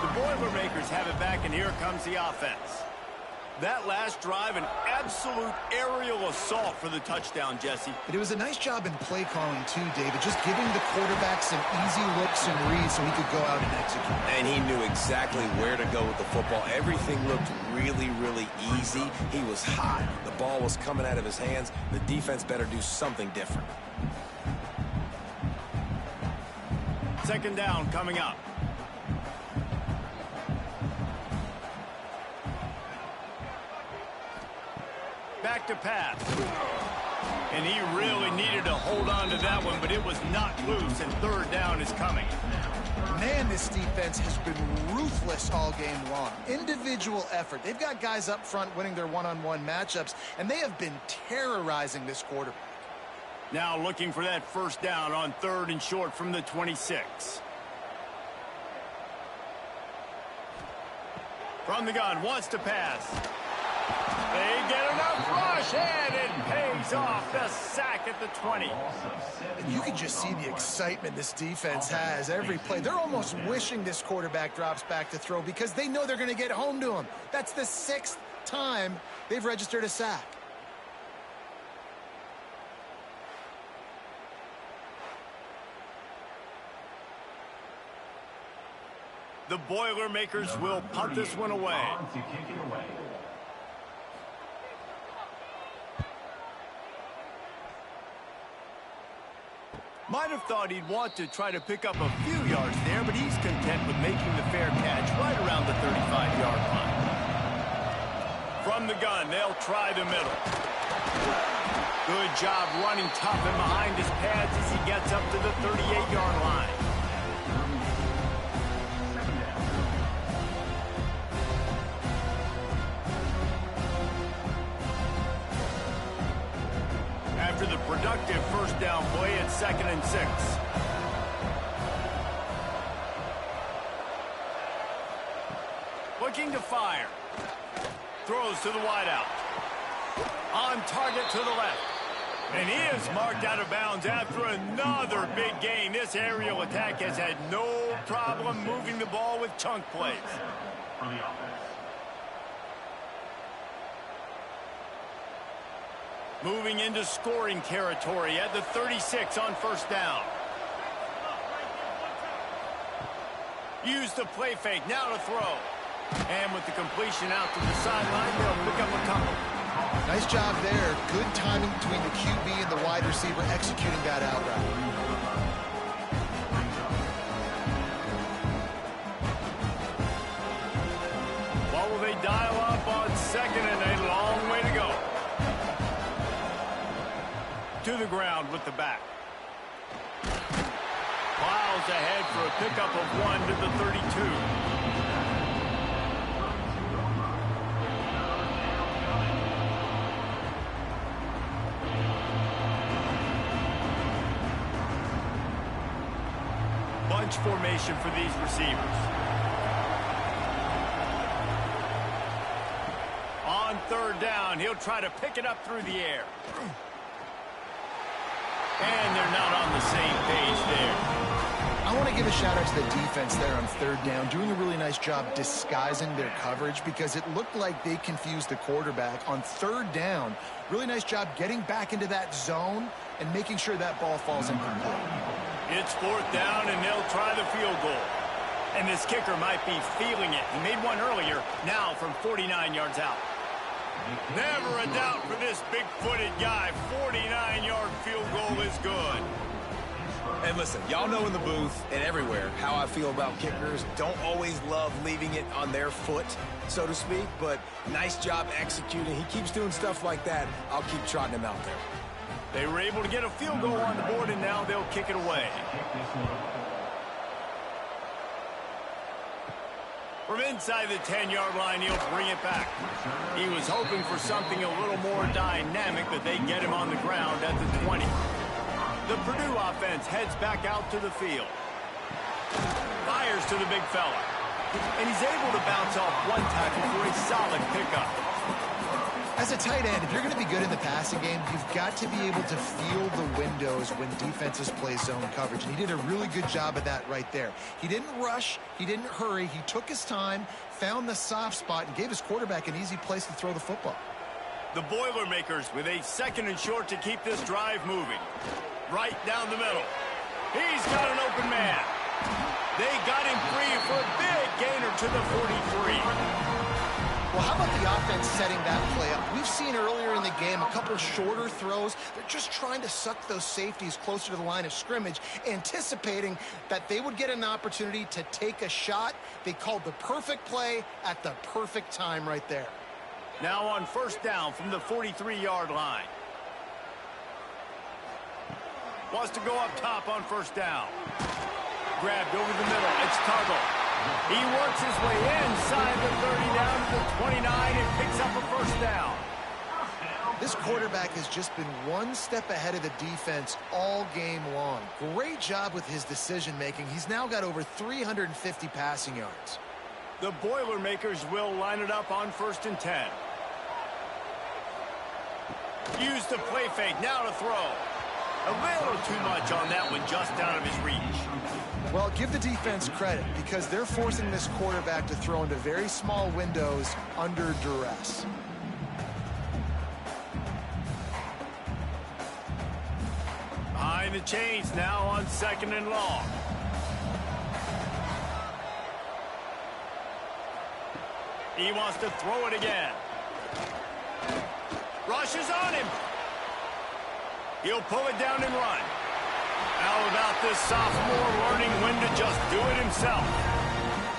The Boilermakers have it back, and here comes the offense. That last drive, an absolute aerial assault for the touchdown, Jesse. But it was a nice job in play calling, too, David. Just giving the quarterback some easy looks and reads so he could go out and execute. And he knew exactly where to go with the football. Everything looked really, really easy. He was hot. The ball was coming out of his hands. The defense better do something different. Second down coming up. Back to pass. And he really needed to hold on to that one, but it was not loose, and 3rd down is coming. Man, this defense has been ruthless all game long. Individual effort. They've got guys up front winning their one-on-one matchups, and they have been terrorizing this quarterback. Now looking for that first down on 3rd and short from the 26. From the gun, wants to pass. They get enough rush, and it pays off. The sack at the 20. And you can just see the excitement this defense has every play. They're almost wishing this quarterback drops back to throw because they know they're going to get home to him. That's the 6th time they've registered a sack. The Boilermakers will punt this one away. Might have thought he'd want to try to pick up a few yards there, but he's content with making the fair catch right around the 35-yard line. From the gun, they'll try the middle. Good job running tough and behind his pads as he gets up to the 38-yard line. After the productive first down play, it's 2nd and 6. to fire. Throws to the wideout. On target to the left. And he is marked out of bounds after another big gain. This aerial attack has had no problem moving the ball with chunk plays. Moving into scoring territory at the 36 on first down. Use the play fake, now to throw. And with the completion out to the sideline, they'll pick up a couple. Nice job there. Good timing between the QB and the wide receiver executing that out route. What will they dial up on second and a long way to go? To the ground with the back. Plows ahead for a pickup of 1 to the 32. Bunch formation for these receivers. On third down, he'll try to pick it up through the air. And they're not on the same page there. I want to give a shout out to the defense there on third down, doing a really nice job disguising their coverage because it looked like they confused the quarterback on third down. Really nice job getting back into that zone and making sure that ball falls incomplete. It's fourth down, and they'll try the field goal. And this kicker might be feeling it. He made one earlier, now from 49 yards out. Never a doubt for this big-footed guy. 49-yard field goal is good. And listen, y'all know in the booth and everywhere how I feel about kickers. Don't always love leaving it on their foot, so to speak, but nice job executing. He keeps doing stuff like that. I'll keep trotting him out there. They were able to get a field goal on the board, and now they'll kick it away. From inside the 10-yard line, he'll bring it back. He was hoping for something a little more dynamic, but they get him on the ground at the 20. The Purdue offense heads back out to the field. Fires to the big fella. And he's able to bounce off one tackle for a solid pickup. As a tight end, if you're going to be good in the passing game, you've got to be able to feel the windows when defenses play zone coverage. And he did a really good job of that right there. He didn't rush. He didn't hurry. He took his time, found the soft spot, and gave his quarterback an easy place to throw the football. The Boilermakers with a second and short to keep this drive moving. Right down the middle. He's got an open man. They got him free for a big gainer to the 43. Well, how about the offense setting that play up? We've seen earlier in the game a couple shorter throws. They're just trying to suck those safeties closer to the line of scrimmage, anticipating that they would get an opportunity to take a shot. They called the perfect play at the perfect time right there. Now on first down from the 43-yard line. Wants to go up top on first down. Grabbed over the middle. It's Tuggle. He works his way inside the 30 down to the 29 and picks up a first down. This quarterback has just been one step ahead of the defense all game long. Great job with his decision-making. He's now got over 350 passing yards. The Boilermakers will line it up on first and 10. Use the play fake, now to throw. A little too much on that one, just out of his reach. Well, give the defense credit because they're forcing this quarterback to throw into very small windows under duress. Behind the chains now on second and long. He wants to throw it again. Rushes on him. He'll pull it down and run. How about this sophomore learning when to just do it himself?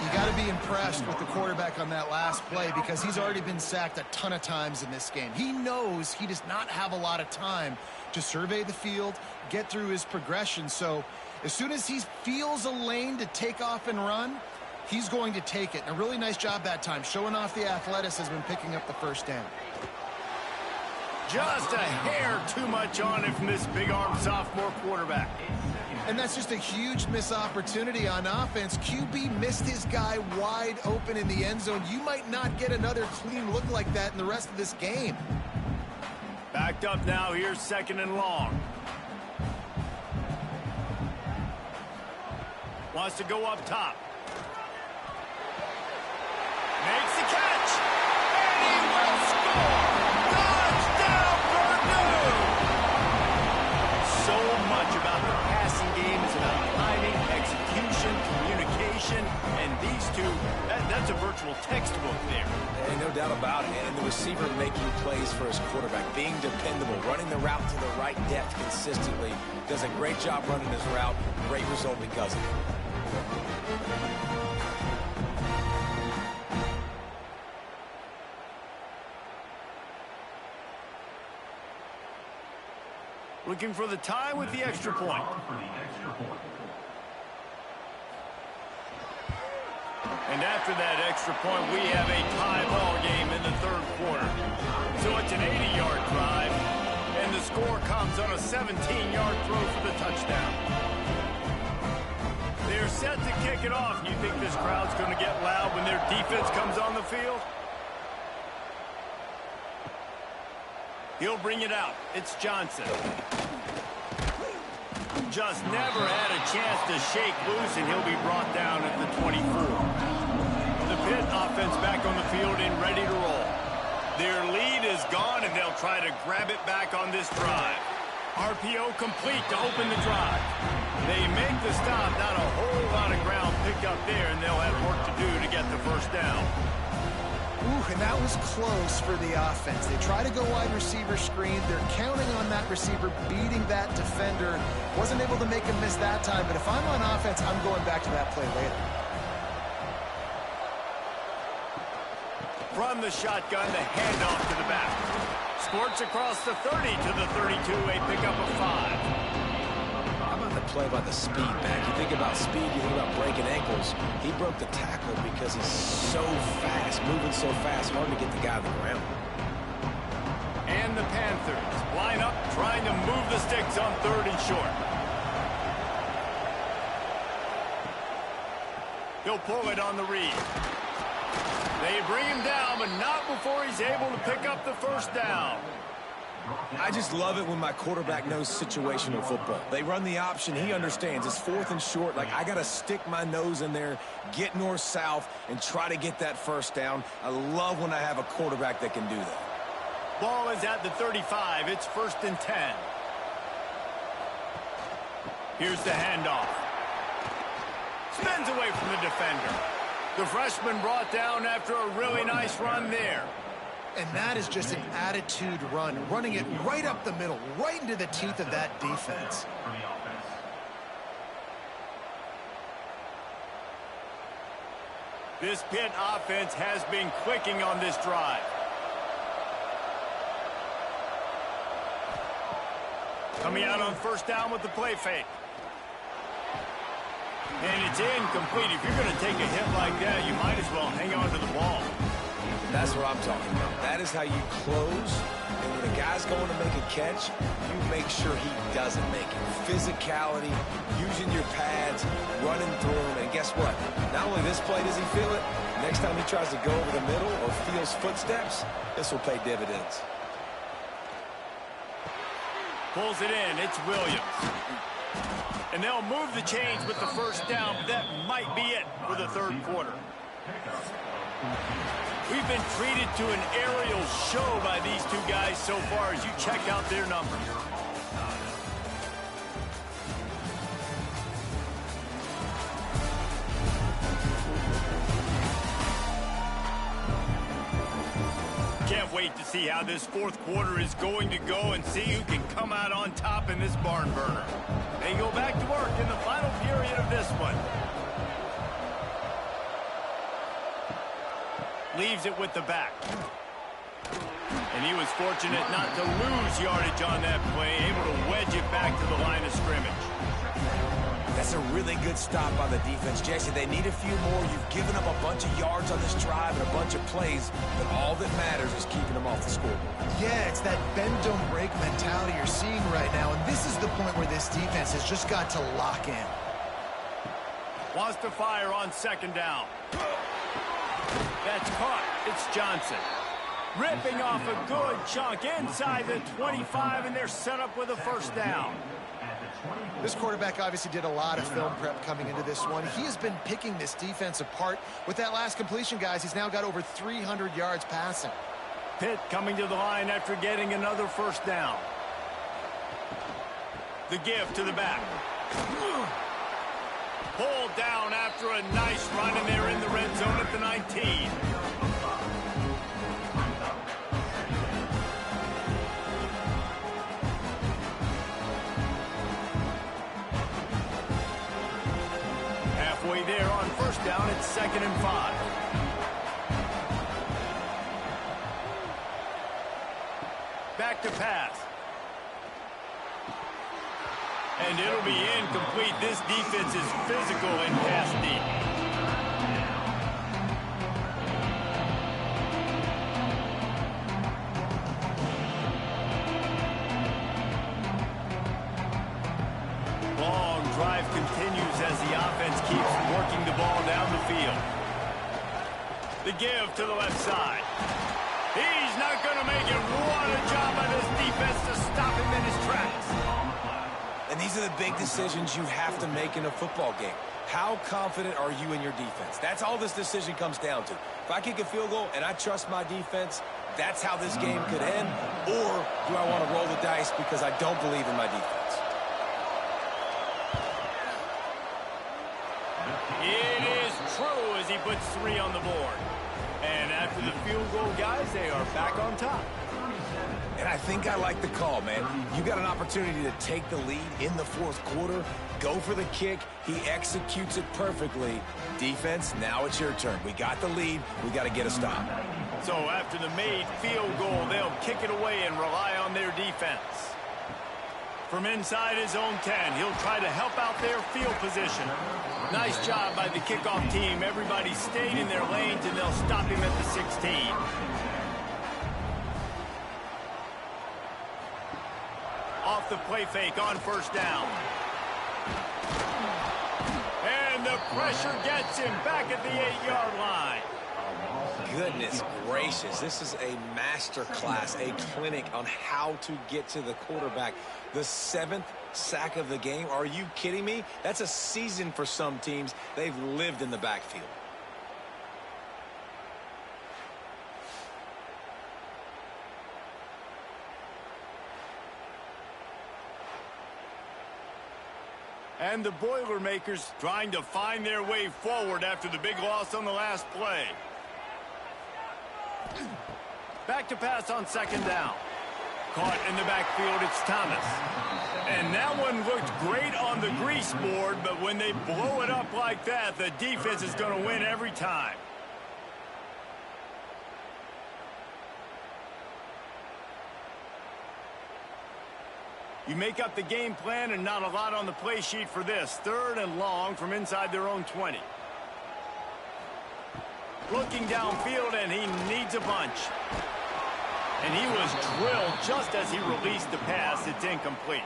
You got to be impressed with the quarterback on that last play because he's already been sacked a ton of times in this game. He knows he does not have a lot of time to survey the field, get through his progression. So as soon as he feels a lane to take off and run, he's going to take it. And a really nice job that time, showing off the athleticism and picking up the first down. Just a hair too much on it from this big-armed sophomore quarterback. And that's just a huge missed opportunity on offense. QB missed his guy wide open in the end zone. You might not get another clean look like that in the rest of this game. Backed up now. Here's 2nd and long. Wants to go up top. Makes the catch. And he will score. Touchdown, Purdue! So much about the passing game is about timing, execution, communication, and these two, that's a virtual textbook there. And no doubt about it. And the receiver making plays for his quarterback, being dependable, running the route to the right depth consistently, does a great job running his route. Great result because of it. Looking for the tie with the extra point. And after that extra point, we have a tie ball game in the 3rd quarter. So it's an 80-yard drive, and the score comes on a 17-yard throw for the touchdown. They're set to kick it off. You think this crowd's going to get loud when their defense comes on the field? He'll bring it out. It's Johnson. Just never had a chance to shake loose, and he'll be brought down at the 24. The Pitt offense back on the field and ready to roll. Their lead is gone, and they'll try to grab it back on this drive. RPO complete to open the drive. They make the stop. Not a whole lot of ground picked up there, and they'll have work to do to get the first down. Ooh, and that was close for the offense. They try to go wide receiver screen. They're counting on that receiver beating that defender. Wasn't able to make him miss that time, but if I'm on offense, I'm going back to that play later. From the shotgun, the handoff to the back. Sports across the 30 to the 32, a pickup of 5. Play by the speed back. You think about speed, you think about breaking ankles. He broke the tackle because he's so fast, moving so fast, hard to get the guy on the ground. And the Panthers line up, trying to move the sticks on 3rd and short. He'll pull it on the read. They bring him down, but not before he's able to pick up the first down. I just love it when my quarterback knows situational football. They run the option. He understands. It's 4th and short. Like, I got to stick my nose in there, get north-south, and try to get that first down. I love when I have a quarterback that can do that. Ball is at the 35. It's 1st and 10. Here's the handoff. Spins away from the defender. The freshman brought down after a really nice run there. And that is just an attitude run, running it right up the middle, right into the teeth of that defense. This Pitt offense has been clicking on this drive. Coming out on 1st down with the play fake. And it's incomplete. If you're going to take a hit like that, you might as well hang on to the ball. That's what I'm talking about. That is how you close. And when a guy's going to make a catch, you make sure he doesn't make it. Physicality, using your pads, running through him. And guess what? Not only this play does he feel it, next time he tries to go over the middle or feels footsteps, this will pay dividends. Pulls it in. It's Williams. And they'll move the chains with the first down, but that might be it for the 3rd quarter. We've been treated to an aerial show by these two guys so far as you check out their numbers. Can't wait to see how this 4th quarter is going to go and see who can come out on top in this barn burner. They go back to work in the final period of this one. Leaves it with the back. And he was fortunate not to lose yardage on that play, able to wedge it back to the line of scrimmage. That's a really good stop by the defense. Jesse, they need a few more. You've given up a bunch of yards on this drive and a bunch of plays, but all that matters is keeping them off the scoreboard. Yeah, it's that bend, don't break mentality you're seeing right now, and this is the point where this defense has just got to lock in. Wants to fire on second down. That's caught. It's Johnson. Ripping off a good chunk inside the 25, and they're set up with a first down. This quarterback obviously did a lot of film prep coming into this one. He has been picking this defense apart. With that last completion, guys, he's now got over 300 yards passing. Pitt coming to the line after getting another first down. The give to the back. Pulled down after a nice run, and they're in the red zone at the 19. Halfway there on first down, it's 2nd and 5. Back to pass. And it'll be incomplete. This defense is physical and pass deep. Long drive continues as the offense keeps working the ball down the field. The give to the left side. He's not going to make it. What a job by this defense to stop him in his tracks. And these are the big decisions you have to make in a football game. How confident are you in your defense? That's all this decision comes down to. If I kick a field goal and I trust my defense, that's how this game could end. Or do I want to roll the dice because I don't believe in my defense? It is true as he puts 3 on the board. And after the field goal, guys, they are back on top. And I think I like the call, man. You got an opportunity to take the lead in the 4th quarter. Go for the kick. He executes it perfectly. Defense, now it's your turn. We got the lead. We got to get a stop. So after the made field goal, they'll kick it away and rely on their defense. From inside his own 10, he'll try to help out their field position. Nice job by the kickoff team. Everybody stayed in their lanes, and they'll stop him at the 16. Off the play fake on first down. And the pressure gets him back at the 8-yard line. Goodness gracious, this is a master class, a clinic on how to get to the quarterback. The 7th sack of the game. Are you kidding me? That's a season for some teams. They've lived in the backfield. And the Boilermakers trying to find their way forward after the big loss on the last play. Back to pass on second down. Caught in the backfield, it's Thomas. And that one looked great on the grease board, but when they blow it up like that, the defense is going to win every time. You make up the game plan and not a lot on the play sheet for this. 3rd and long from inside their own 20. Looking downfield, and he needs a bunch. And he was drilled just as he released the pass. It's incomplete.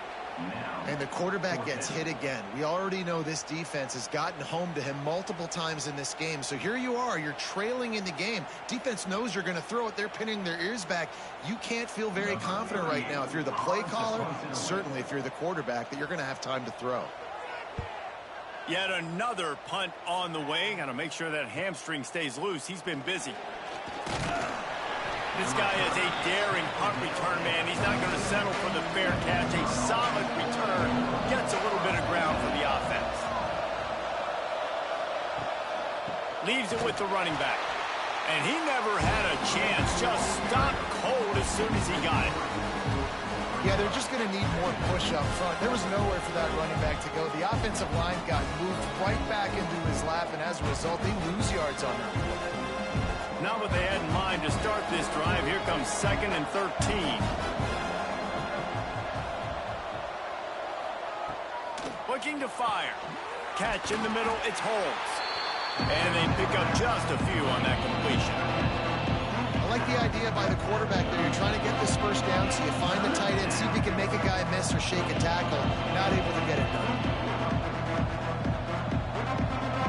And the quarterback gets hit again. We already know this defense has gotten home to him multiple times in this game. So here you are. You're trailing in the game. Defense knows you're going to throw it. They're pinning their ears back. You can't feel very confident right now if you're the play caller, certainly if you're the quarterback, that you're going to have time to throw. Yet another punt on the way. Got to make sure that hamstring stays loose. He's been busy. This guy is a daring punt return man. He's not going to settle for the fair catch. A solid return. Gets a little bit of ground for the offense. Leaves it with the running back. And he never had a chance. Just stopped cold as soon as he got it. Yeah, they're just going to need more push up front. There was nowhere for that running back to go. The offensive line got moved right back into his lap, and as a result, they lose yards on him. Not what they had in mind to start this drive. Here comes 2nd and 13. What Looking to fire. Catch in the middle, it's Holmes. And they pick up just a few on that completion. I like the idea by the quarterback there. You're trying to get this first down, so you find the tight end, see if he can make a guy miss or shake a tackle. Not able to get it done.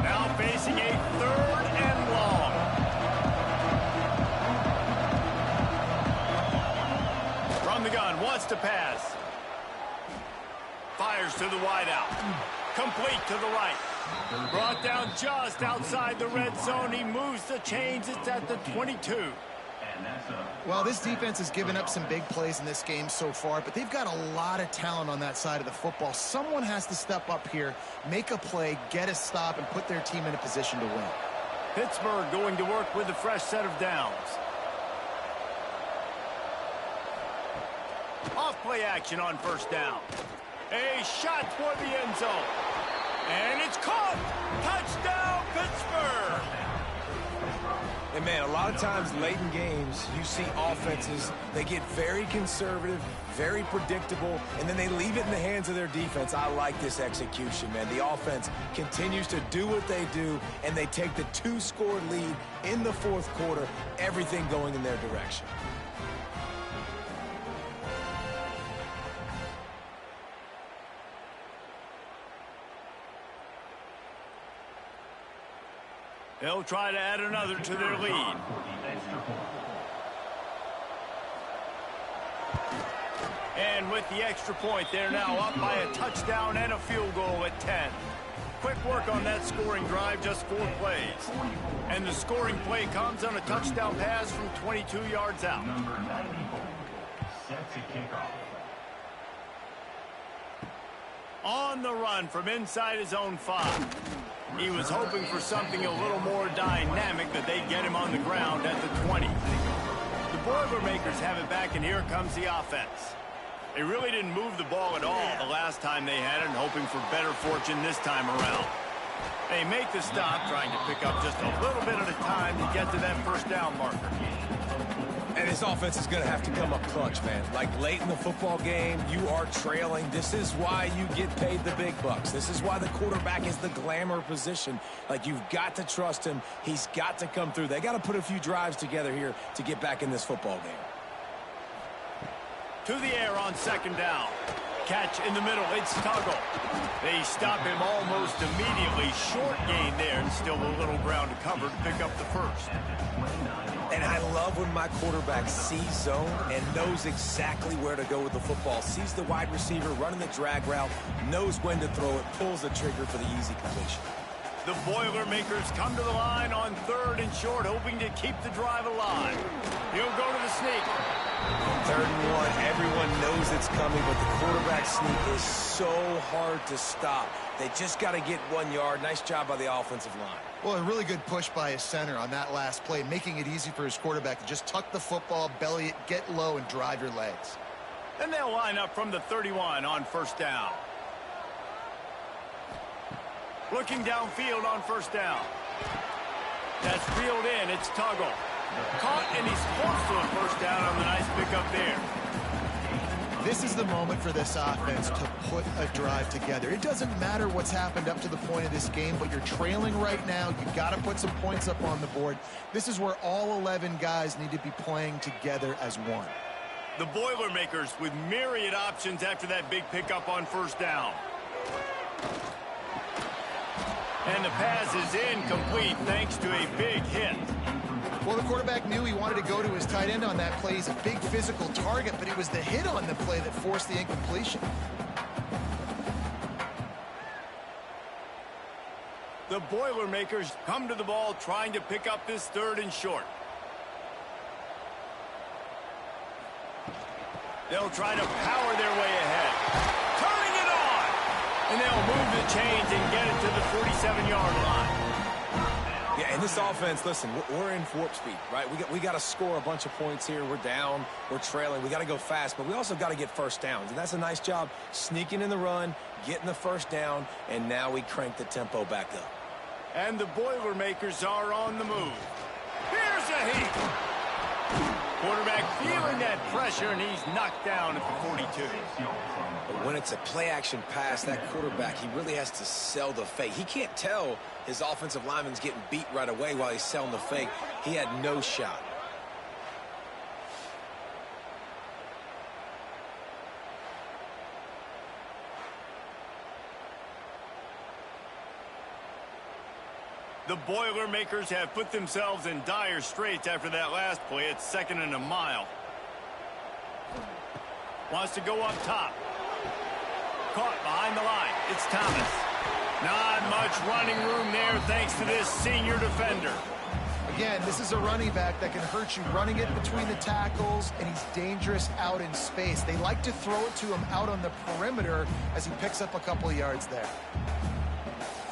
Now facing a 3rd and long. From the gun, wants to pass. Fires to the wideout. Complete to the right. Brought down just outside the red zone. He moves the chains. It's at the 22. Well, this defense has given up some big plays in this game so far, but they've got a lot of talent on that side of the football. Someone has to step up here, make a play, get a stop, and put their team in a position to win. Pittsburgh going to work with a fresh set of downs. Off-play action on first down. A shot toward the end zone. And it's caught! Touchdown, Pittsburgh! And, man, a lot of times late in games, you see offenses, they get very conservative, very predictable, and then they leave it in the hands of their defense. I like this execution, man. The offense continues to do what they do, and they take the 2-score lead in the 4th quarter, everything going in their direction. They'll try to add another to their lead. And with the extra point, they're now up by a touchdown and a field goal at 10. Quick work on that scoring drive, just 4 plays. And the scoring play comes on a touchdown pass from 22 yards out. Number 94, set to kick off. On the run from inside his own 5. He was hoping for something a little more dynamic, but they get him on the ground at the 20. The Boilermakers have it back, and here comes the offense. They really didn't move the ball at all the last time they had it, and hoping for better fortune this time around. They make the stop, trying to pick up just a little bit at a time to get to that first down marker. And this offense is going to have to come up clutch, man. Like late in the football game, you are trailing. This is why you get paid the big bucks. This is why the quarterback is the glamour position. Like, you've got to trust him. He's got to come through. They got to put a few drives together here to get back in this football game. To the air on second down. Catch in the middle, it's Tuggle. They stop him almost immediately. Short gain there, and still a little ground to cover to pick up the first. And I love when my quarterback sees zone and knows exactly where to go with the football. Sees the wide receiver running the drag route, knows when to throw it, pulls the trigger for the easy completion. The Boilermakers come to the line on 3rd and short, hoping to keep the drive alive. He'll go to the sneak. 3rd and 1, everyone knows it's coming, but the quarterback sneak is so hard to stop. They just got to get 1 yard. Nice job by the offensive line. Well, a really good push by his center on that last play, making it easy for his quarterback to just tuck the football, belly it, get low, and drive your legs. And they'll line up from the 31 on first down. Looking downfield on first down. That's reeled in. It's Tuggle. Caught, and he's forced to a first down on the nice pickup there. This is the moment for this offense to put a drive together. It doesn't matter what's happened up to the point of this game, but you're trailing right now. You've got to put some points up on the board. This is where all 11 guys need to be playing together as one. The Boilermakers with myriad options after that big pickup on first down. And the pass is incomplete thanks to a big hit. Well, the quarterback knew he wanted to go to his tight end on that play. He's a big physical target, but it was the hit on the play that forced the incompletion. The Boilermakers come to the ball trying to pick up this 3rd and short. They'll try to power their way ahead. Turning it on! And they'll move the chains and get it to the 47-yard line. Yeah, and this offense, listen, we're in warp speed, right? We got to score a bunch of points here. We're down. We're trailing. We got to go fast, but we also got to get first downs. And that's a nice job sneaking in the run, getting the first down, and now we crank the tempo back up. And the Boilermakers are on the move. Here's a heat. Quarterback feeling that pressure, and he's knocked down at the 42. But when it's a play-action pass, that quarterback, he really has to sell the fake. He can't tell his offensive lineman's getting beat right away while he's selling the fake. He had no shot. The Boilermakers have put themselves in dire straits after that last play. It's 2nd and a mile. Wants to go up top. Caught behind the line. It's Thomas. Not much running room there thanks to this senior defender. Again, this is a running back that can hurt you running it between the tackles, and he's dangerous out in space. They like to throw it to him out on the perimeter as he picks up a couple of yards there.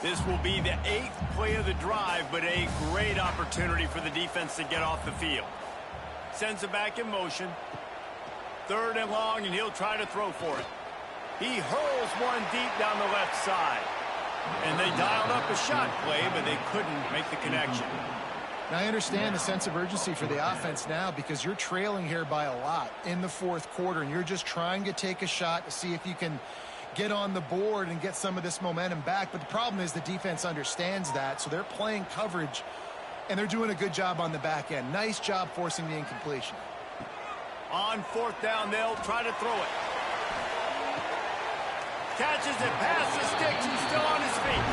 This will be the 8th play of the drive, but a great opportunity for the defense to get off the field. Sends it back in motion. 3rd and long, and he'll try to throw for it. He hurls one deep down the left side. And they dialed up a shot play, but they couldn't make the connection. Now, I understand the sense of urgency for the offense now because you're trailing here by a lot in the 4th quarter, and you're just trying to take a shot to see if you can get on the board and get some of this momentum back. But the problem is the defense understands that, so they're playing coverage, and they're doing a good job on the back end. Nice job forcing the incompletion. On 4th down, they'll try to throw it. Catches it past the sticks and still on his feet.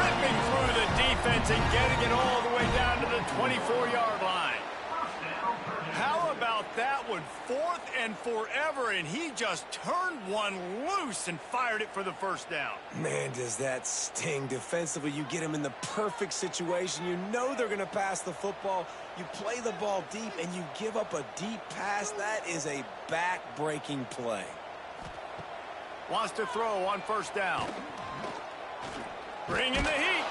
Ripping through the defense and getting it all the way down to the 24-yard line. How about that one? 4th and forever, and he just turned one loose and fired it for the 1st down. Man, does that sting. Defensively, you get him in the perfect situation. You know they're going to pass the football. You play the ball deep, and you give up a deep pass. That is a back-breaking play. Wants to throw on 1st down. Bringing the heat.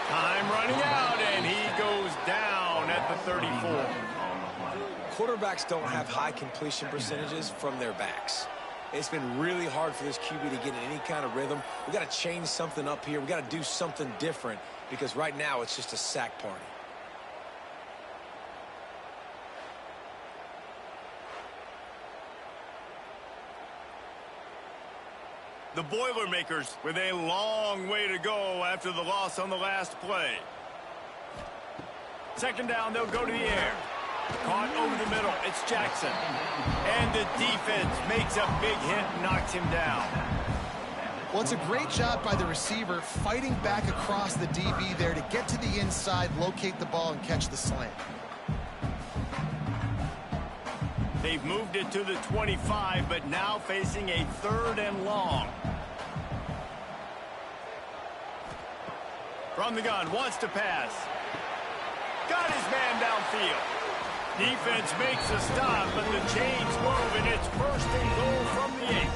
Time running out, and he goes down at the 34. Quarterbacks don't have high completion percentages from their backs. It's been really hard for this QB to get in any kind of rhythm. We've got to change something up here. We've got to do something different because right now it's just a sack party. The Boilermakers with a long way to go after the loss on the last play. 2nd down, they'll go to the air. Caught over the middle. It's Jackson. And the defense makes a big hit and knocks him down. Well, it's a great job by the receiver fighting back across the DB there to get to the inside, locate the ball, and catch the slant. They've moved it to the 25, but now facing a 3rd and long. From the gun, wants to pass. Got his man downfield. Defense makes a stop, but the chains move, and it's 1st and goal from the 8.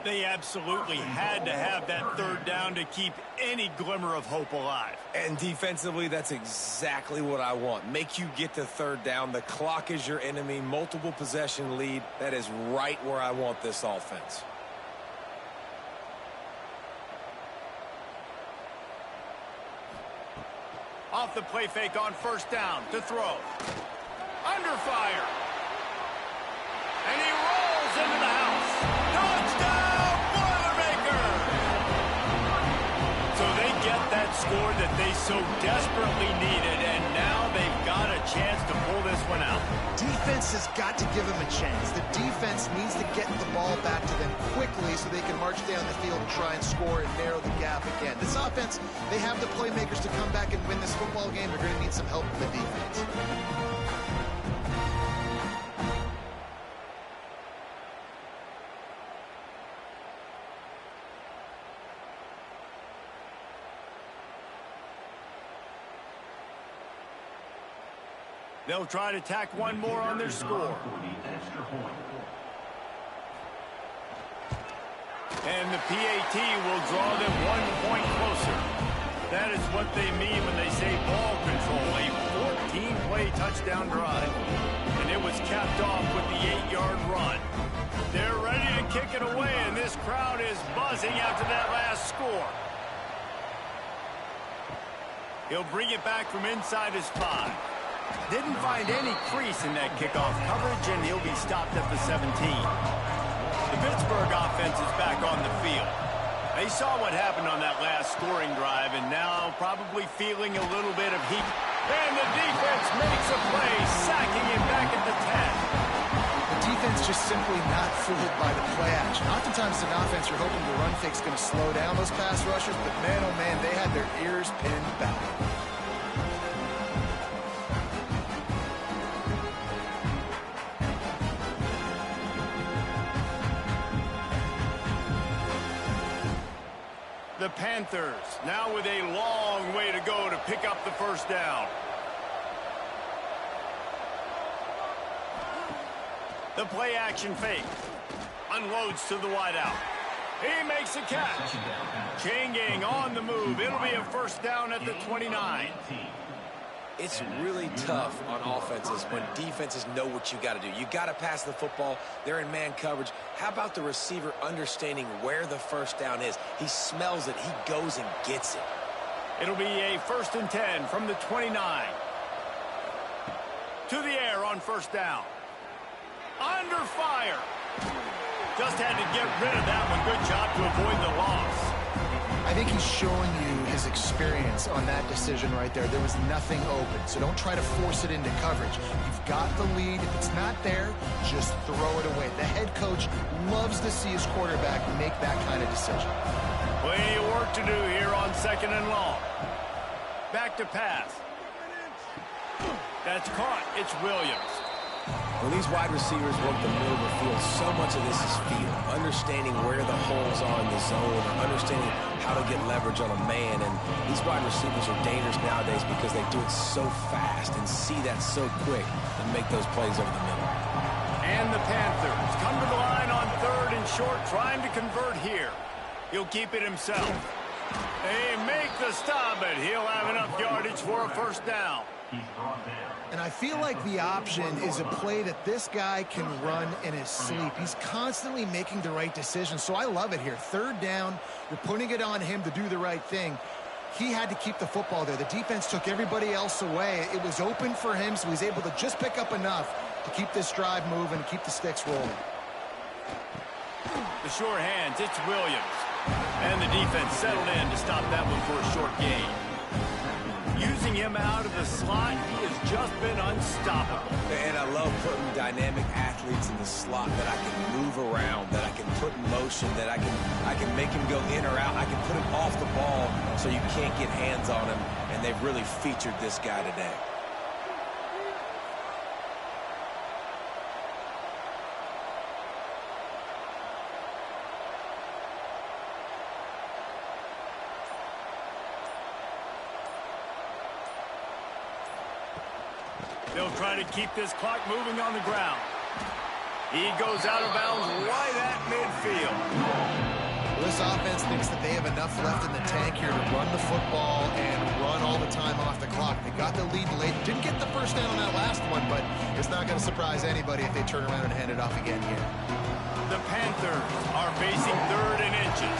They absolutely had to have that 3rd down to keep any glimmer of hope alive. And defensively, that's exactly what I want. Make you get to 3rd down. The clock is your enemy. Multiple possession lead. That is right where I want this offense. Off the play fake on 1st down to throw. Under fire. And he rolls into the house. Touchdown, Boilermakers! So they get that score that they so desperately needed, and now they've got a chance to pull this one out. Defense has got to give them a chance. The defense needs to get the ball back to them quickly so they can march down the field and try and score and narrow the gap again. This offense, they have the playmakers to come back and win this football game. They're going to need some help from the defense. They'll try to tack one more on their score. And the PAT will draw them 1 point closer. That is what they mean when they say ball control, a 14-play touchdown drive. And it was capped off with the 8-yard run. They're ready to kick it away, and this crowd is buzzing after that last score. He'll bring it back from inside his 5. Didn't find any crease in that kickoff coverage, and he'll be stopped at the 17. The Pittsburgh offense is back on the field. They saw what happened on that last scoring drive, and now probably feeling a little bit of heat. And the defense makes a play, sacking him back at the 10. The defense just simply not fooled by the play action. Oftentimes, an offense, you're hoping the run fake's going to slow down those pass rushers, but man, oh man, they had their ears pinned back. The Panthers now with a long way to go to pick up the first down. The play action fake. Unloads to the wideout. He makes a catch. Chain gang on the move. It'll be a first down at the 29. It's really tough on offenses when defenses know what you got to do. You got to pass the football. They're in man coverage. How about the receiver understanding where the first down is? He smells it. He goes and gets it. It'll be a 1st and 10 from the 29. To the air on first down. Under fire. Just had to get rid of that one. Good job to avoid the loss. I think he's showing you his experience on that decision right there. There was nothing open, so don't try to force it into coverage. You've got the lead. If it's not there, just throw it away. The head coach loves to see his quarterback make that kind of decision. Plenty of work to do here on 2nd and long. Back to pass. That's caught. It's Williams. When these wide receivers work the middle of the field, so much of this is feel. Understanding where the holes are in the zone, understanding how to get leverage on a man. And these wide receivers are dangerous nowadays because they do it so fast and see that so quick and make those plays over the middle. And the Panthers come to the line on 3rd and short, trying to convert here. He'll keep it himself. They make the stop, but he'll have enough yardage for a first down. And I feel like the option is a play that this guy can run in his sleep. He's constantly making the right decision, so I love it here. 3rd down, you're putting it on him to do the right thing. He had to keep the football there. The defense took everybody else away. It was open for him, so he's able to just pick up enough to keep this drive moving and keep the sticks rolling. The sure hands, it's Williams. And the defense settled in to stop that one for a short gain. Using him out of the slot, he has just been unstoppable. And I love putting dynamic athletes in the slot that I can move around, that I can put in motion, that I can make him go in or out. I can put him off the ball so you can't get hands on him, and they've really featured this guy today. They'll try to keep this clock moving on the ground. He goes out of bounds right at midfield. Well, this offense thinks that they have enough left in the tank here to run the football and run all the time off the clock. They got the lead late. Didn't get the first down on that last one, but it's not going to surprise anybody if they turn around and hand it off again here. The Panthers are facing 3rd and inches.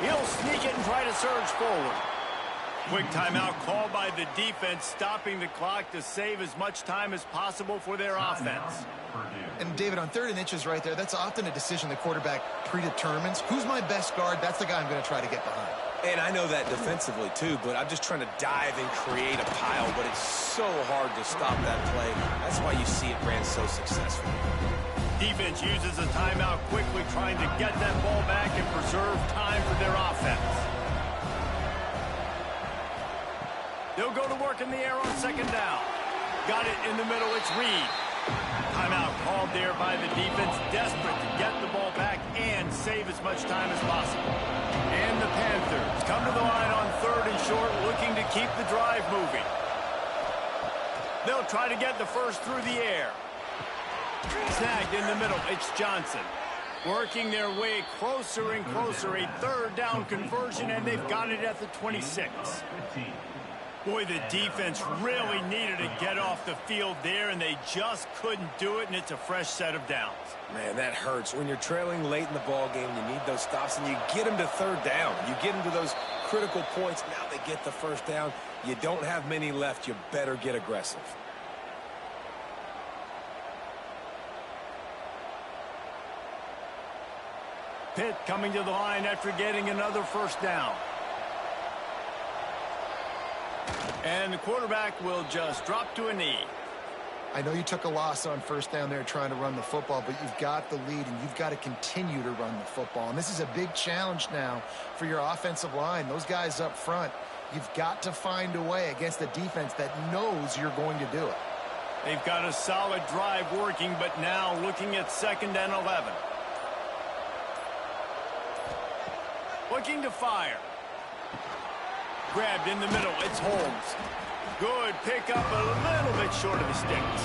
He'll sneak it and try to surge forward. Quick timeout called by the defense, stopping the clock to save as much time as possible for their offense. And, David, on 3rd and inches right there, that's often a decision the quarterback predetermines. Who's my best guard? That's the guy I'm going to try to get behind. And I know that defensively, too, but I'm just trying to dive and create a pile, but it's so hard to stop that play. That's why you see it ran so successful. Defense uses a timeout quickly, trying to get that ball back and preserve time for their offense. They'll go to work in the air on 2nd down. Got it in the middle. It's Reed. Timeout called there by the defense, desperate to get the ball back and save as much time as possible. And the Panthers come to the line on 3rd and short, looking to keep the drive moving. They'll try to get the first through the air. Snagged in the middle. It's Johnson. Working their way closer and closer. A 3rd down conversion, and they've got it at the 26. Boy, the defense really needed to get off the field there, and they just couldn't do it, and it's a fresh set of downs. Man, that hurts. When you're trailing late in the ball game, you need those stops, and you get them to 3rd down. You get them to those critical points. Now they get the first down. You don't have many left. You better get aggressive. Pitt coming to the line after getting another first down. And the quarterback will just drop to a knee. I know you took a loss on first down there trying to run the football, but you've got the lead, and you've got to continue to run the football. And this is a big challenge now for your offensive line. Those guys up front, you've got to find a way against a defense that knows you're going to do it. They've got a solid drive working, but now looking at 2nd and 11. Looking to fire. Grabbed in the middle. It's Holmes. Good pickup, a little bit short of the sticks.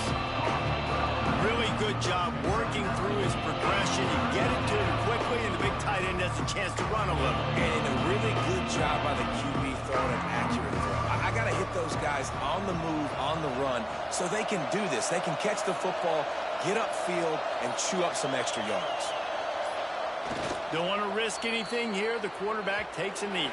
Really good job working through his progression. You get it to him quickly, and the big tight end has a chance to run a little. And a really good job by the QB throwing an accurate throw. I got to hit those guys on the move, on the run, so they can do this. They can catch the football, get upfield, and chew up some extra yards. Don't want to risk anything here. The quarterback takes a knee.